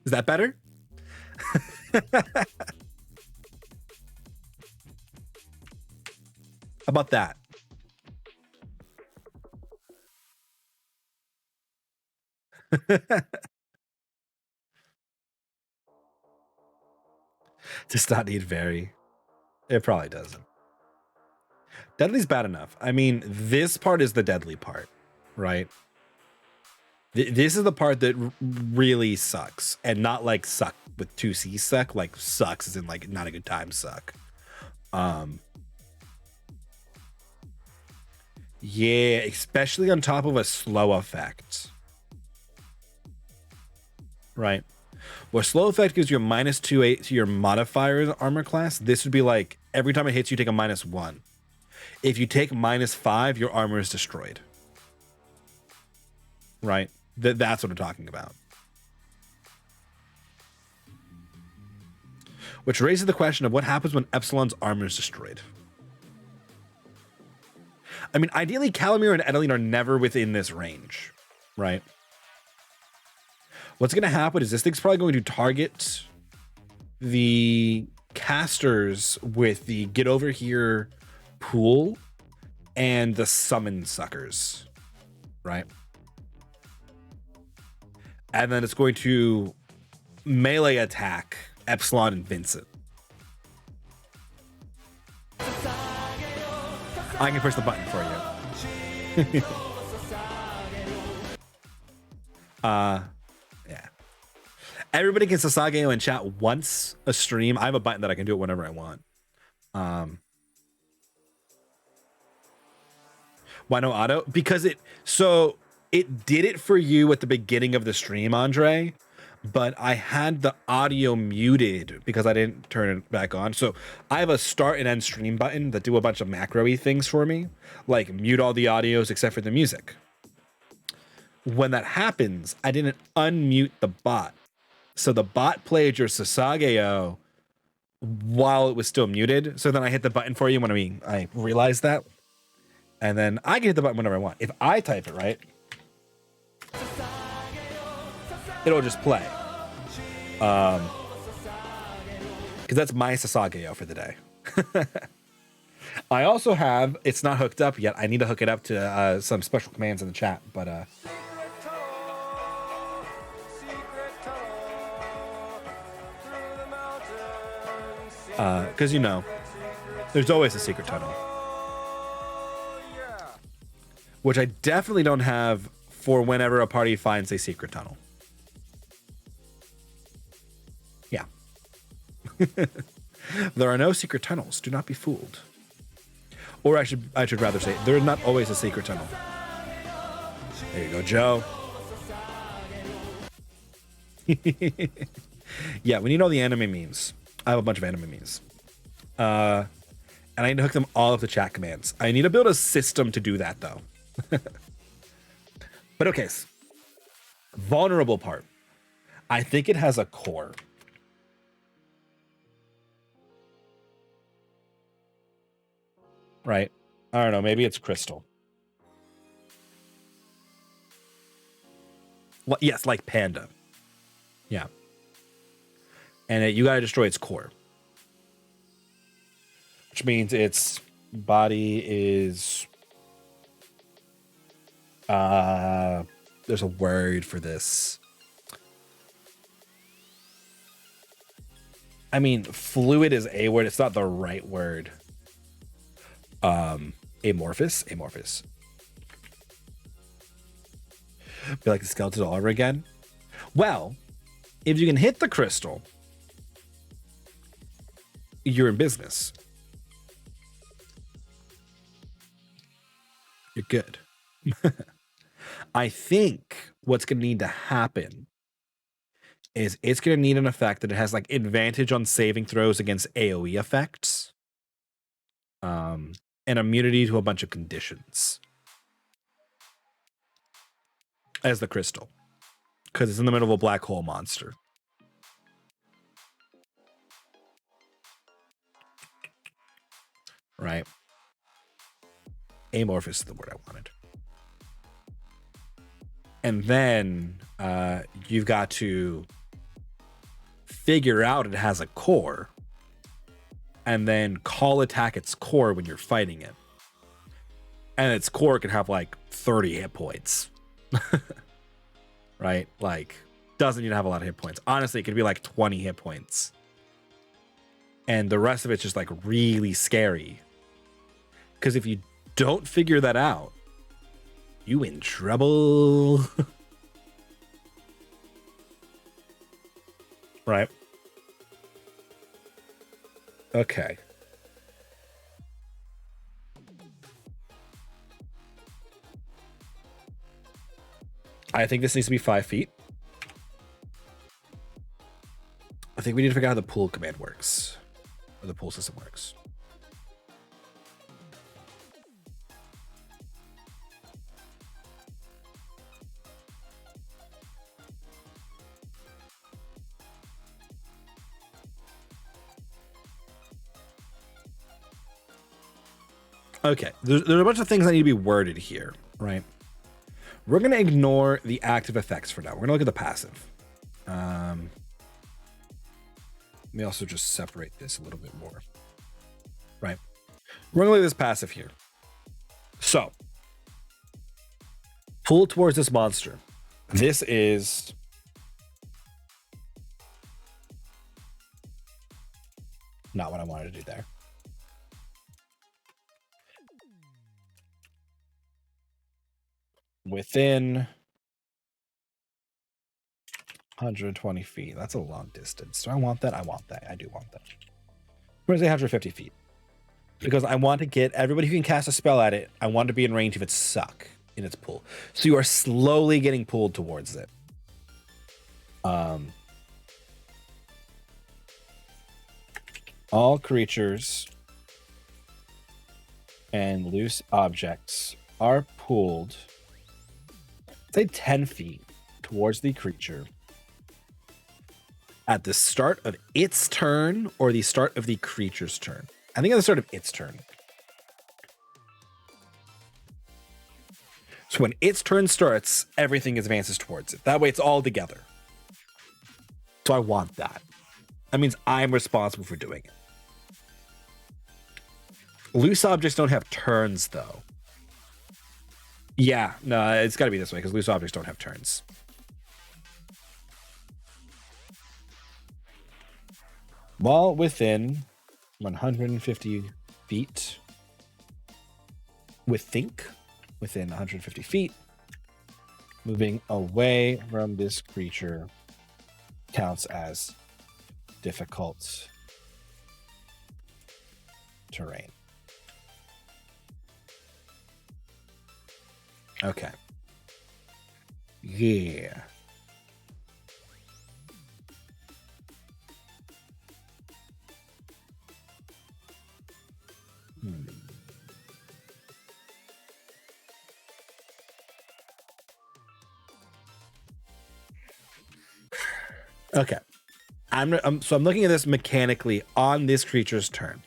Is that better? How about that? Does not need very. It probably doesn't. Deadly's bad enough. I mean, this part is the deadly part, right? This is the part that really sucks, and not like suck with 2 C's suck, like sucks as in like not a good time suck. Yeah, especially on top of a slow effect. Right. Well, slow effect gives you a -2/8 to your modifier armor class. This would be like every time it hits you, take a -1. If you take -5, your armor is destroyed. Right. That's what I'm talking about. Which raises the question of what happens when Epsilon's armor is destroyed. I mean, ideally, Calamir and Edeline are never within this range, right? What's going to happen is this thing's probably going to target the casters with the get over here pool and the summon suckers, right? And then it's going to melee attack Epsilon and Vincent. I can push the button for you. Yeah. Everybody can Sasageo in chat once a stream. I have a button that I can do it whenever I want. Why no auto? Because it did it for you at the beginning of the stream, Andre, but I had the audio muted because I didn't turn it back on. So I have a start and end stream button that do a bunch of macro-y things for me, like mute all the audios except for the music. When that happens, I didn't unmute the bot. So the bot played your Sasageo while it was still muted. So then I hit the button for you when I realized that. And then I can hit the button whenever I want. If I type it right, it'll just play. Because that's my Sasageo for the day. I also have, it's not hooked up yet. I need to hook it up to some special commands in the chat, but because, you know, there's always a secret tunnel. Which I definitely don't have for whenever a party finds a secret tunnel. Yeah. There are no secret tunnels. Do not be fooled. Or I should rather say, there is not always a secret tunnel. There you go, Joe. Yeah, we need all the anime memes. I have a bunch of anime memes. And I need to hook them all up to chat commands. I need to build a system to do that, though. But okay, vulnerable part. I think it has a core. Right? I don't know. Maybe it's crystal. Well, yes, like Panda. Yeah. And you gotta destroy its core. Which means its body is... there's a word for this. I mean, fluid is a word. It's not the right word. Amorphous. Be like the skeleton all over again. Well, if you can hit the crystal, you're in business. You're good. I think what's going to need to happen is it's going to need an effect that it has like advantage on saving throws against AoE effects. And immunity to a bunch of conditions. As the crystal. Because it's in the middle of a black hole monster. Right? Amorphous is the word I wanted. And then you've got to figure out it has a core and then call attack its core when you're fighting it. And its core can have like 30 hit points. Right? Like, doesn't need to have a lot of hit points. Honestly, it could be like 20 hit points. And the rest of it's just like really scary. Because if you don't figure that out, you in trouble. Right? Okay. I think this needs to be 5 feet. I think we need to figure out how the pool command works. Or the pool system works. Okay, there's a bunch of things that need to be worded here, right? We're going to ignore the active effects for now. We're going to look at the passive. Let me also just separate this a little bit more, right? We're going to look at this passive here. So, pull towards this monster. This is not what I wanted to do there. Within 120 feet. That's a long distance. Do I want that? I want that. I do want that. Where's 150 feet? Because I want to get everybody who can cast a spell at it. I want to be in range of its suck in its pull. So you are slowly getting pulled towards it. All creatures and loose objects are pulled, say 10 feet towards the creature at the start of its turn or the start of the creature's turn. I think at the start of its turn. So when its turn starts, everything advances towards it. That way it's all together. So I want that. That means I'm responsible for doing it. Loose objects don't have turns, though. Yeah, no, it's got to be this way, because loose objects don't have turns. While within 150 feet, within 150 feet, moving away from this creature counts as difficult terrain. Okay. Yeah. Okay. I'm looking at this mechanically on this creature's turn.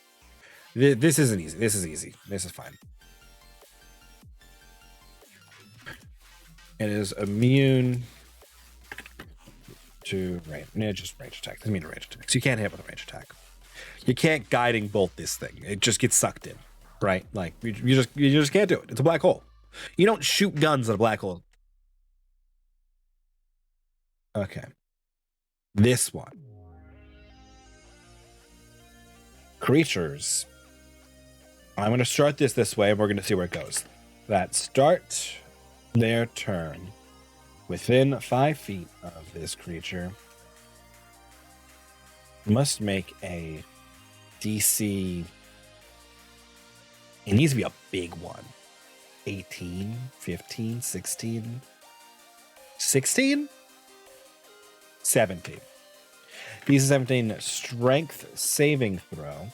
This isn't easy. This is easy. This is fine. It is immune to range. No, just range attack. Doesn't mean a range attack. So you can't hit with a range attack. You can't guiding bolt this thing. It just gets sucked in, right? Like you just can't do it. It's a black hole. You don't shoot guns at a black hole. Okay. This one. Creatures. I'm going to start this way, and we're going to see where it goes. That start their turn within 5 feet of this creature must make a DC. It needs to be a big one. 18, 15, 16, 16, 17. DC 17 strength saving throw,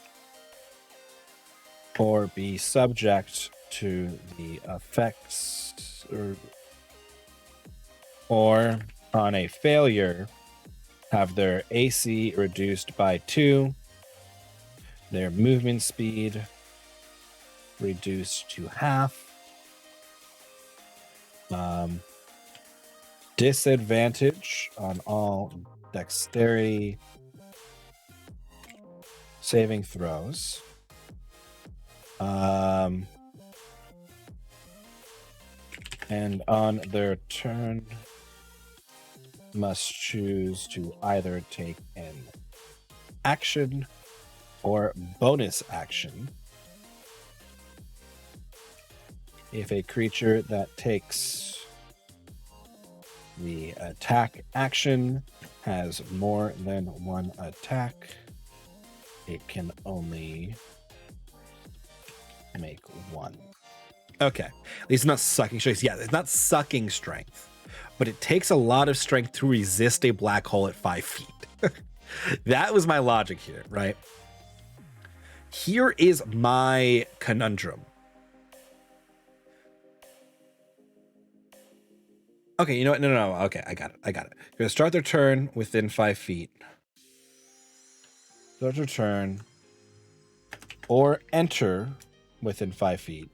or be subject to the effects, or on a failure, have their AC reduced by 2, their movement speed reduced to half, disadvantage on all dexterity saving throws, and on their turn must choose to either take an action or bonus action if a creature that takes the attack action has more than one attack, it can only make one. Okay. At least not sucking strength. Yeah, it's not sucking strength, but it takes a lot of strength to resist a black hole at 5 feet. That was my logic here, right? Here is my conundrum. Okay, you know what? No. Okay, I got it. You're gonna start their turn within 5 feet. Start their turn, or enter within 5 feet.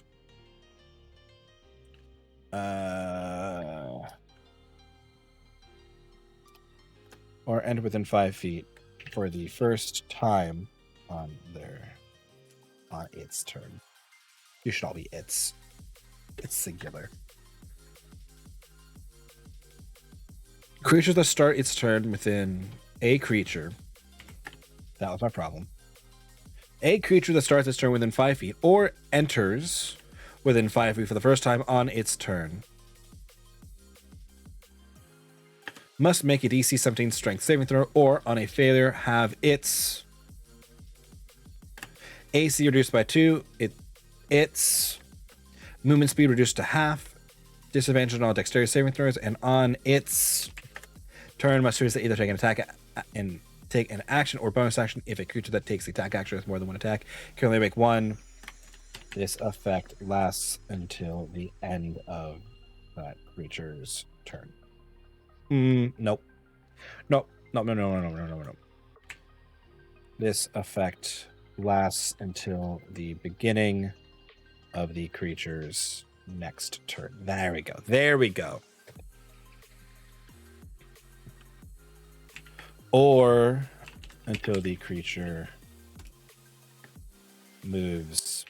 Or enter within 5 feet for the first time on its turn. You should all be its. It's singular. Creatures that start its turn within a creature. That was my problem. A creature that starts its turn within 5 feet or enters within 5 feet for the first time on its turn must make a DC 17 strength saving throw, or on a failure have its AC reduced by 2, its movement speed reduced to half, disadvantage on all dexterity saving throws, and on its turn must choose to either take an attack and take an action or bonus action if a creature that takes the attack action has more than one attack. Can only make one. This effect lasts until the end of that creature's turn. Nope. No. This effect lasts until the beginning of the creature's next turn. There we go. Or until the creature moves.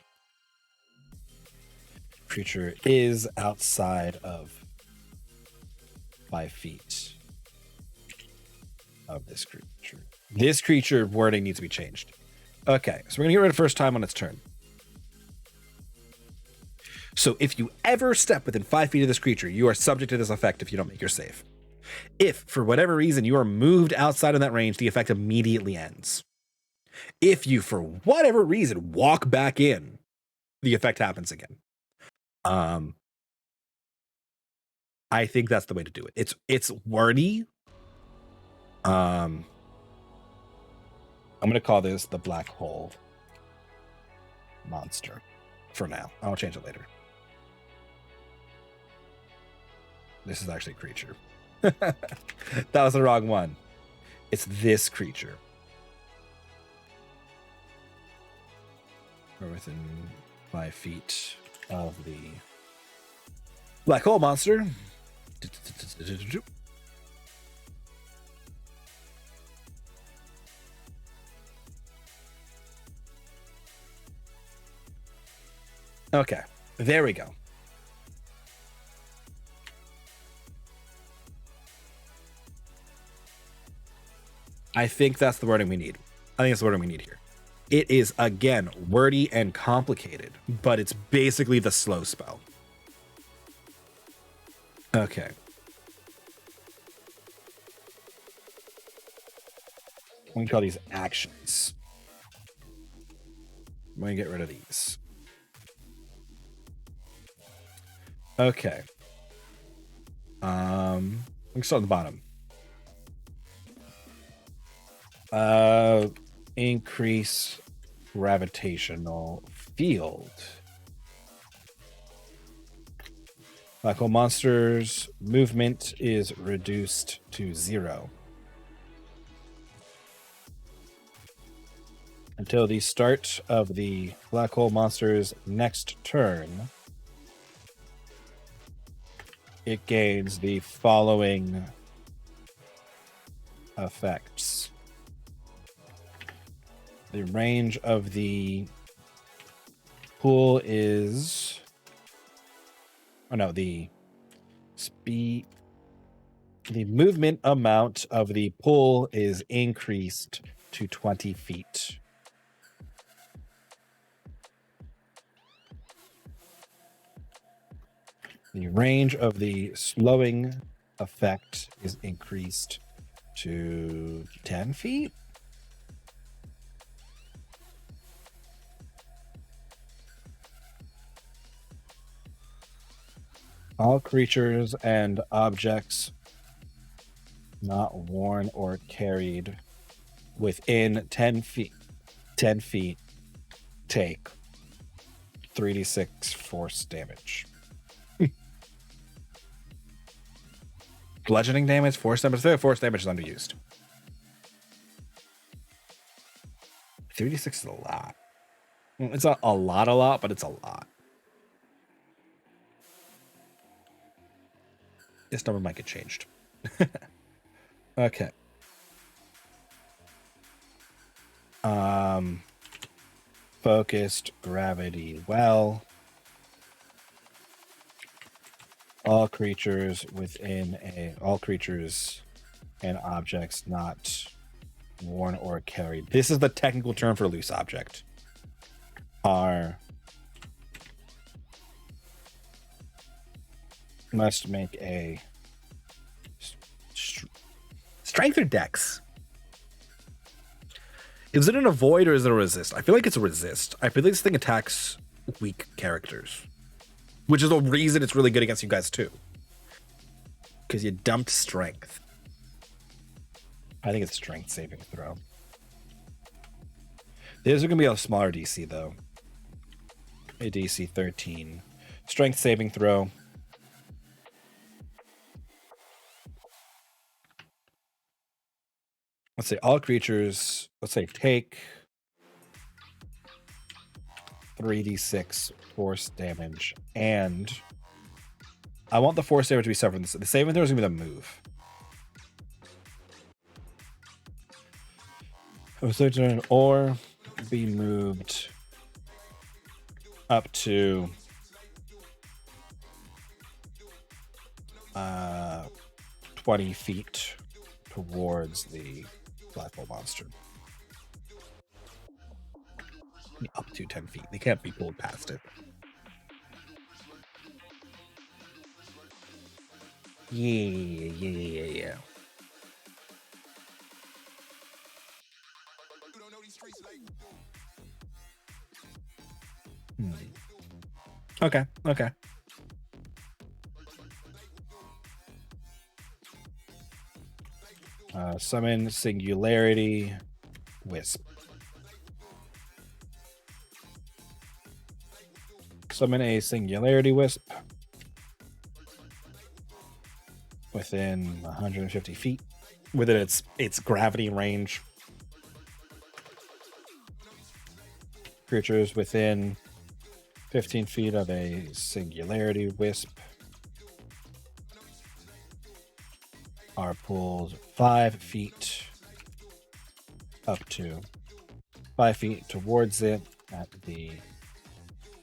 Creature is outside of 5 feet of this creature. This creature wording needs to be changed. Okay, so we're gonna get rid of first time on its turn. So if you ever step within 5 feet of this creature, you are subject to this effect if you don't make your save. If, for whatever reason, you are moved outside of that range, the effect immediately ends. If you, for whatever reason, walk back in, the effect happens again. I think that's the way to do it. It's wordy. I'm gonna call this the black hole monster for now. I'll change it later. This is actually a creature. That was the wrong one. It's this creature. We're within 5 feet of the black hole monster. Okay, there we go. I think that's the wording we need. I think it's the wording we need here. It is, again, wordy and complicated, but it's basically the slow spell. Okay. We can call these actions. I'm going to get rid of these. Okay. We can start at the bottom. Increase gravitational field. Black hole monsters' movement is reduced to 0 until the start of the black hole monster's next turn. It gains the following effects. The range of the pool is... Oh no, the speed... The movement amount of the pool is increased to 20 feet. The range of the slowing effect is increased to 10 feet. All creatures and objects not worn or carried within 10 feet take 3d6 force damage. Bludgeoning damage, force damage. Force damage is underused. 3d6 is a lot. It's not a lot, but it's a lot. This number might get changed. Okay. Focused gravity well. All creatures and objects not worn or carried. This is the technical term for loose object. Must make a strength or dex. Is it an avoid or is it a resist? I feel like it's a resist. I feel like this thing attacks weak characters, which is the reason it's really good against you guys too, because you dumped strength. I think it's strength saving throw. There's going to be a smaller DC though. A DC 13. Strength saving throw. Let's say all creatures, let's say take 3d6 force damage, and I want the force damage to be separate. The saving throw is going to be the move. Or be moved up to 20 feet towards the black hole monster. Up to 10 feet. They can't be pulled past it. Yeah. Okay. Summon Singularity Wisp. Summon a Singularity Wisp within 150 feet, within its gravity range. Creatures within 15 feet of a Singularity Wisp are pulled 5 feet up to 5 feet towards it at the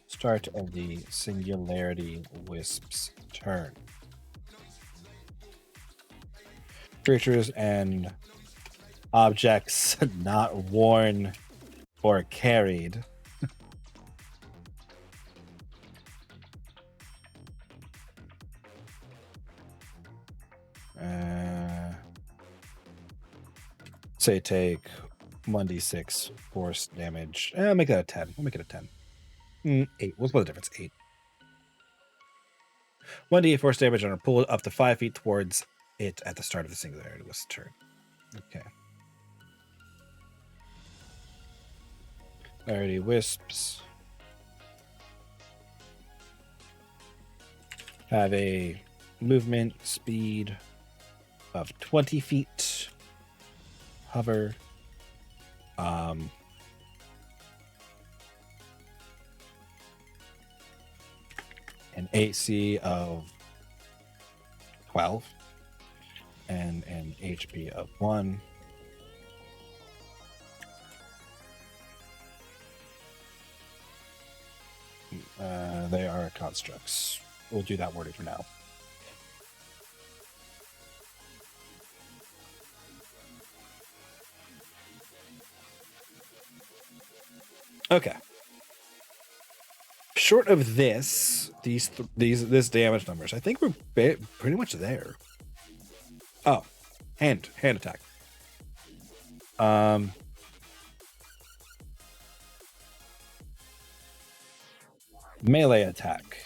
start of the Singularity Wisp's turn. Creatures and objects not worn or carried say take 1d6 force damage. I'll make that a 10. We'll make it a 10. 8. What's the difference? 8. 1d8 force damage and are pulled up to 5 feet towards it at the start of the Singularity Wisp turn. Okay. Singularity Wisps have a movement speed of 20 feet. Hover. An AC of 12 and an HP of 1. They are constructs. We'll do that wording for now. Okay. Short of this damage numbers, I think we're pretty much there. Oh, hand attack. Melee attack.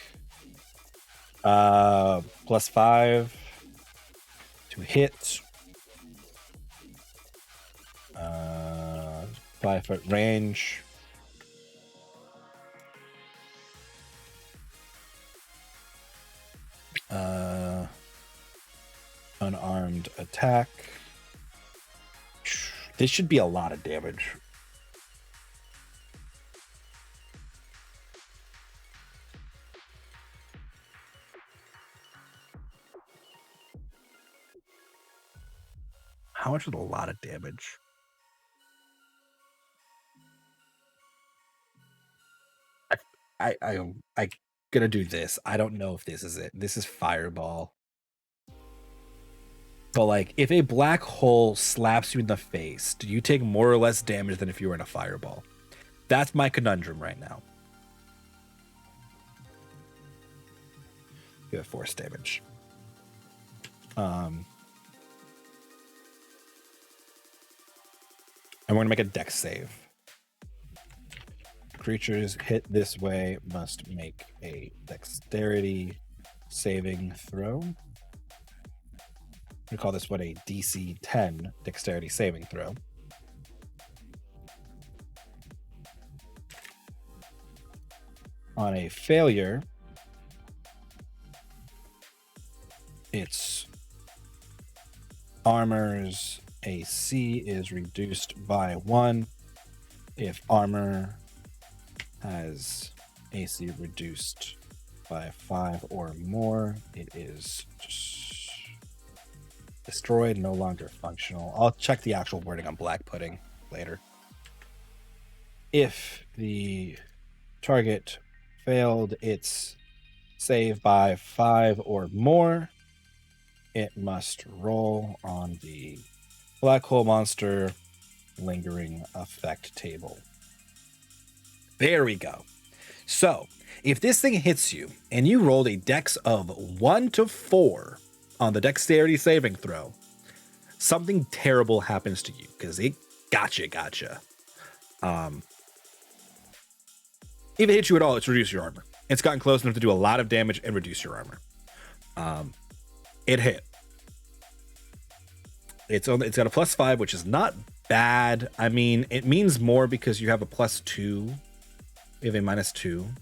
+5 to hit. 5-foot range. Unarmed attack. This should be a lot of damage. How much is a lot of damage? I gonna do this. I don't know if this is it. This is Fireball. But like, if a black hole slaps you in the face, do you take more or less damage than if you were in a fireball? That's my conundrum right now. You have force damage. And we're gonna make a dex save. Creatures hit this way must make a dexterity saving throw. We call this one a DC 10 dexterity saving throw. On a failure, its armor's AC is reduced by 1. If armor has AC reduced by 5 or more, it is just destroyed, no longer functional. I'll check the actual wording on Black Pudding later. If the target failed its save by 5 or more, it must roll on the black hole monster lingering effect table. There we go. So if this thing hits you and you rolled a dex of 1 to 4 on the dexterity saving throw, something terrible happens to you because it gotcha. If it hits you at all, it's reduce your armor. It's gotten close enough to do a lot of damage and reduce your armor. It hit. It's got a +5, which is not bad. I mean, it means more because you have a +2. You have a -2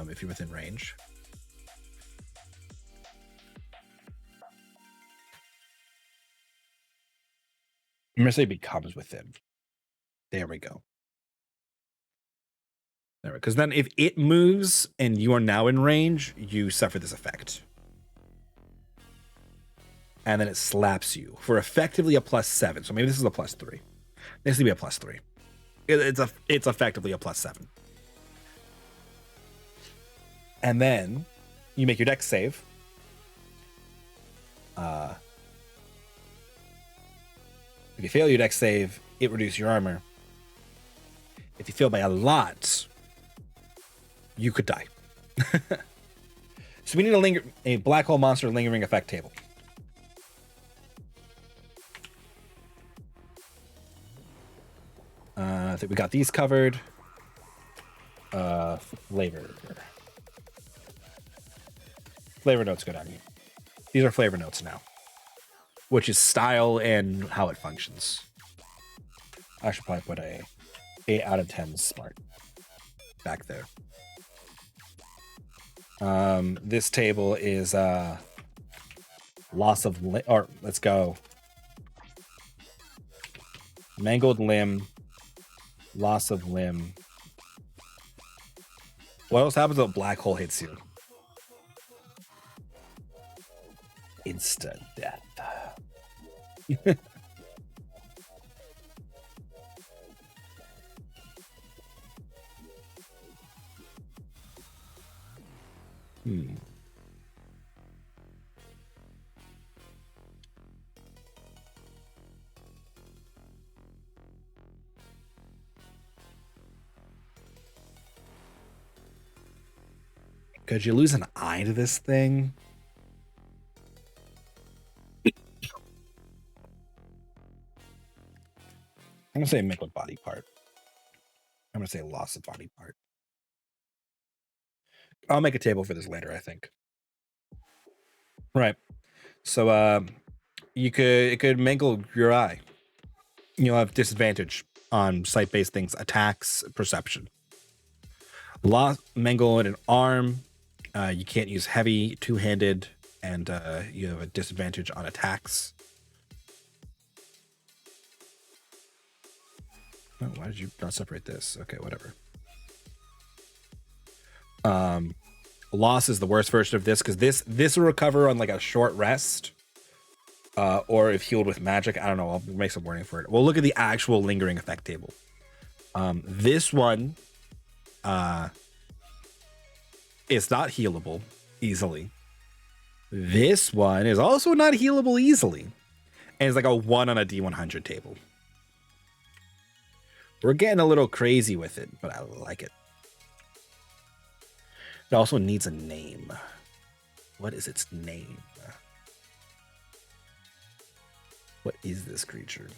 if you're within range. I'm gonna say becomes within. There we go. There, because then if it moves and you are now in range, you suffer this effect. And then it slaps you for effectively a +7. So maybe this is a +3. This would be a +3. It's effectively a +7. And then you make your dex save. If you fail your dex save, it reduces your armor. If you fail by a lot, you could die. So we need a black hole monster lingering effect table. I think we got these covered. Flavor notes go down here. These are flavor notes now, which is style and how it functions. I should probably put a 8 out of 10 smart back there. This table is loss of let's go. Mangled limb, loss of limb. What else happens when a black hole hits you? Instant death. Could you lose an eye to this thing? I'm gonna say mangled body part. I'm gonna say loss of body part. I'll make a table for this later, I think. Right. So it could mangle your eye. You'll have disadvantage on sight-based things, attacks, perception. Loss, mangle in an arm. You can't use heavy, two-handed, and you have a disadvantage on attacks. Oh, why did you not separate this? Okay, whatever. Loss is the worst version of this because this will recover on like a short rest. or if healed with magic. I don't know. I'll make some wording for it. We'll look at the actual lingering effect table. This one is not healable easily. This one is also not healable easily. And it's like a 1 on a D100 table. We're getting a little crazy with it, but I like it. It also needs a name. What is its name? What is this creature?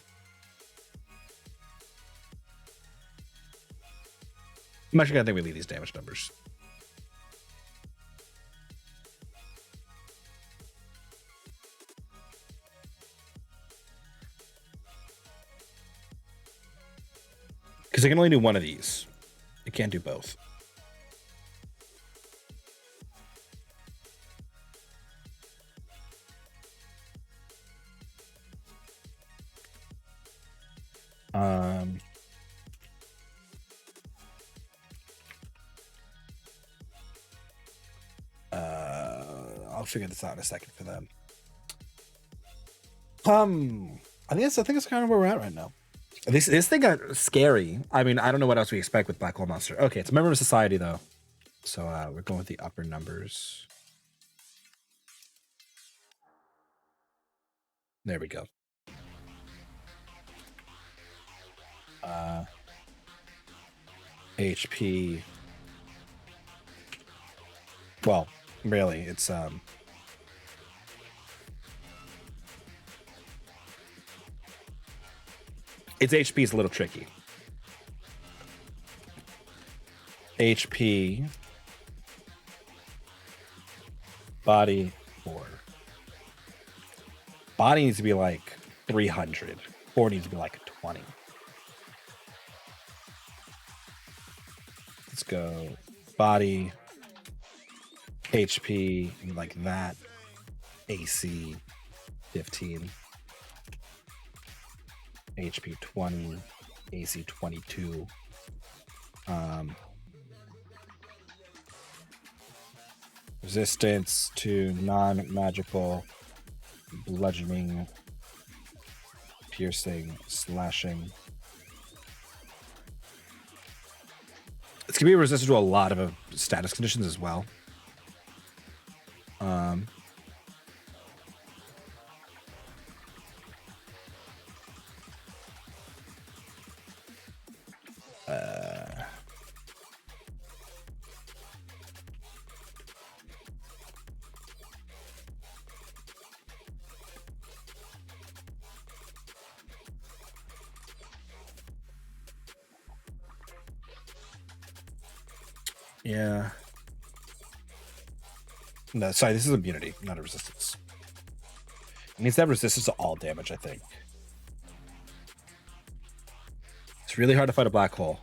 I'm actually gonna think we leave these damage numbers. Because it can only do one of these. It can't do both. I'll figure this out in a second for them. I think that's kind of where we're at right now. This thing got scary. I mean, I don't know what else we expect with Black Hole Monster. Okay, it's a member of society though, so we're going with the upper numbers. There we go. HP. Well, really, it's its HP is a little tricky. HP, body 4. Body needs to be like 300. 4 needs to be like 20. Let's go body, HP, like that. AC 15. HP 20, AC 22. Resistance to non-magical bludgeoning, piercing, slashing. It's gonna be resistant to a lot of status conditions as well. Yeah. No, sorry, this is immunity, not a resistance. It needs to have resistance to all damage, I think. It's really hard to fight a black hole.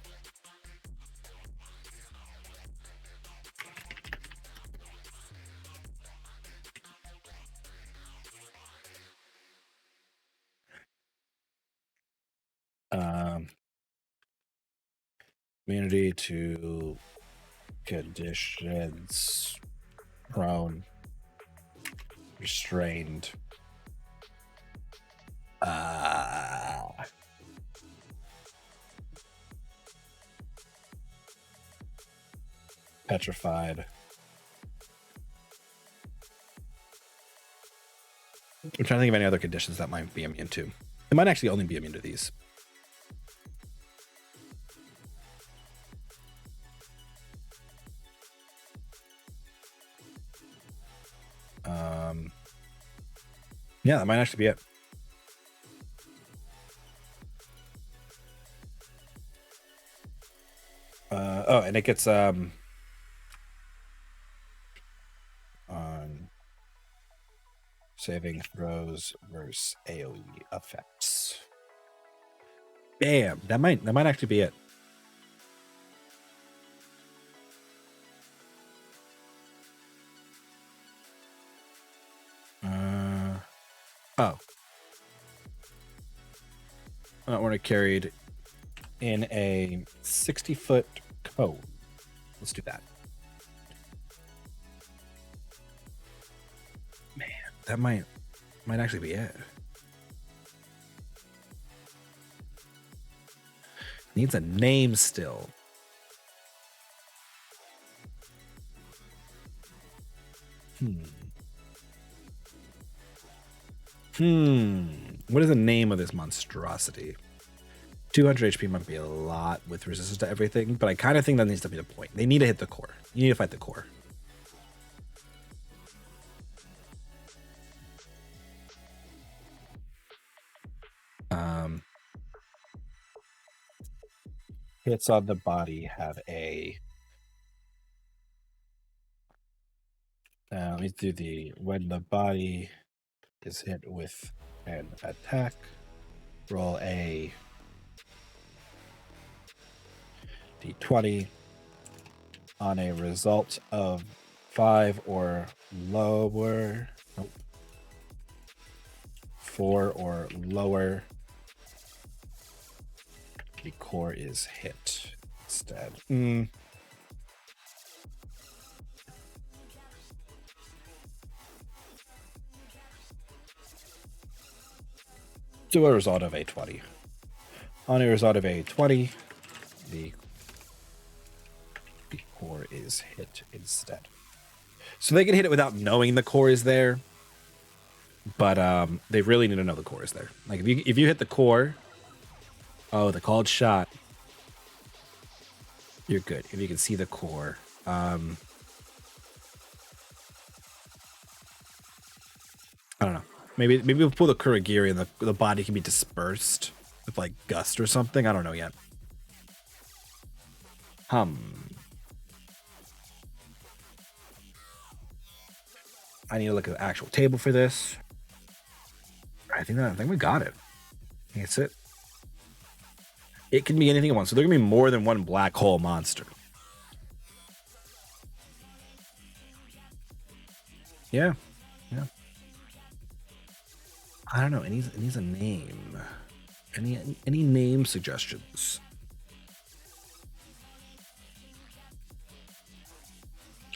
Immunity to conditions, prone, restrained. Petrified. I'm trying to think of any other conditions that might be immune to. It might actually only be immune to these. Yeah, that might actually be it. Oh, and it gets on saving throws versus AoE effects. Bam, that might actually be it. Oh. That one carried in a 60-foot cone. Let's do that. Man, that might... Might actually be it. Needs a name still. What is the name of this monstrosity? 200 HP might be a lot with resistance to everything, but I kind of think that needs to be the point. They need to hit the core. You need to fight the core. Hits on the body have a... let's do the... When the body is hit with an attack, roll a d20 on a result of 5 or lower. Nope. 4 or lower. The core is hit instead. Do a result of a 20. On a result of a 20, the core is hit instead. So they can hit it without knowing the core is there, but they really need to know the core is there. Like if you hit the core, oh, the called shot, you're good. If you can see the core, I don't know. Maybe we'll pull the Kuragiri and the body can be dispersed with like gust or something. I don't know yet. I need to look at the actual table for this. I think we got it. That's it. It can be anything at once. So there can be more than one black hole monster. Yeah. I don't know. It needs a name. Any name suggestions?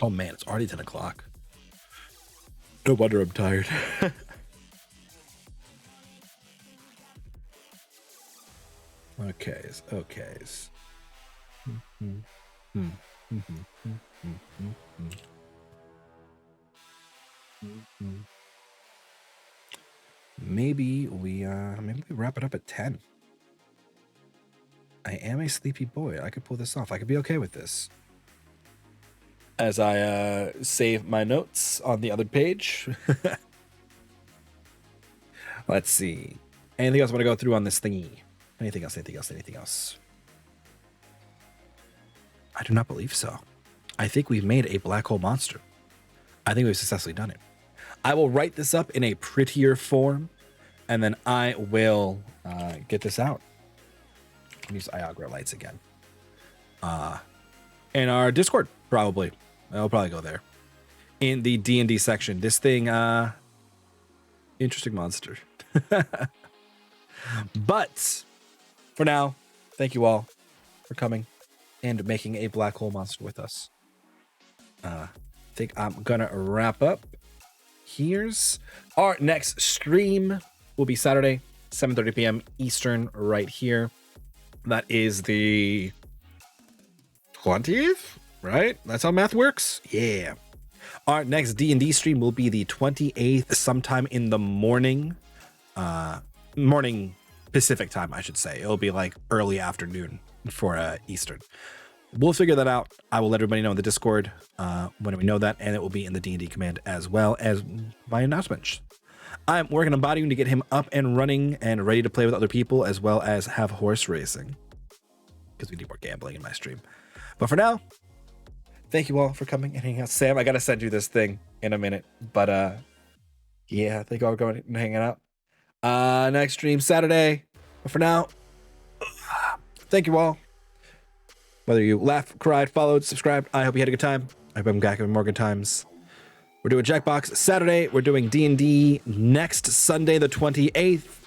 Oh man, it's already 10 o'clock. No wonder I'm tired. Okay. Maybe we wrap it up at 10. I am a sleepy boy. I could pull this off. I could be okay with this. As I save my notes on the other page. Let's see. Anything else I want to go through on this thingy? Anything else? I do not believe so. I think we've made a black hole monster. I think we've successfully done it. I will write this up in a prettier form, and then I will get this out. Use Iagra lights again. In our Discord, probably. I'll probably go there. In the D&D section. This thing, interesting monster. But for now, thank you all for coming and making a black hole monster with us. I think I'm gonna wrap up. Here's our next stream. Will be Saturday, 7:30 p.m. Eastern, right here. That is the 20th, right? That's how math works. Yeah. Our next D&D stream will be the 28th, sometime in the morning. Morning Pacific time, I should say. It'll be like early afternoon for Eastern. We'll figure that out. I will let everybody know in the Discord when we know that, and it will be in the D&D command as well as my announcements. I'm working on bodying to get him up and running and ready to play with other people, as well as have horse racing, because we need more gambling in my stream. But for now, thank you all for coming and hanging out. Sam, I gotta send you this thing in a minute, but yeah, thank you all for going and hanging out. Next stream Saturday. But for now, thank you all. Whether you laughed, cried, followed, subscribed, I hope you had a good time. I hope I'm back in more good times. We're doing Jackbox Saturday. We're doing D&D next Sunday, the 28th.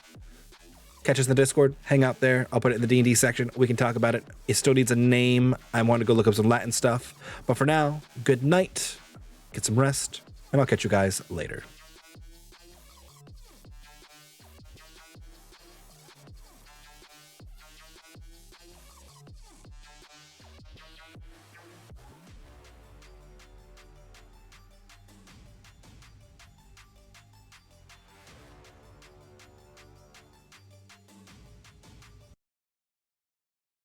Catch us in the Discord. Hang out there. I'll put it in the D&D section. We can talk about it. It still needs a name. I want to go look up some Latin stuff. But for now, good night. Get some rest. And I'll catch you guys later.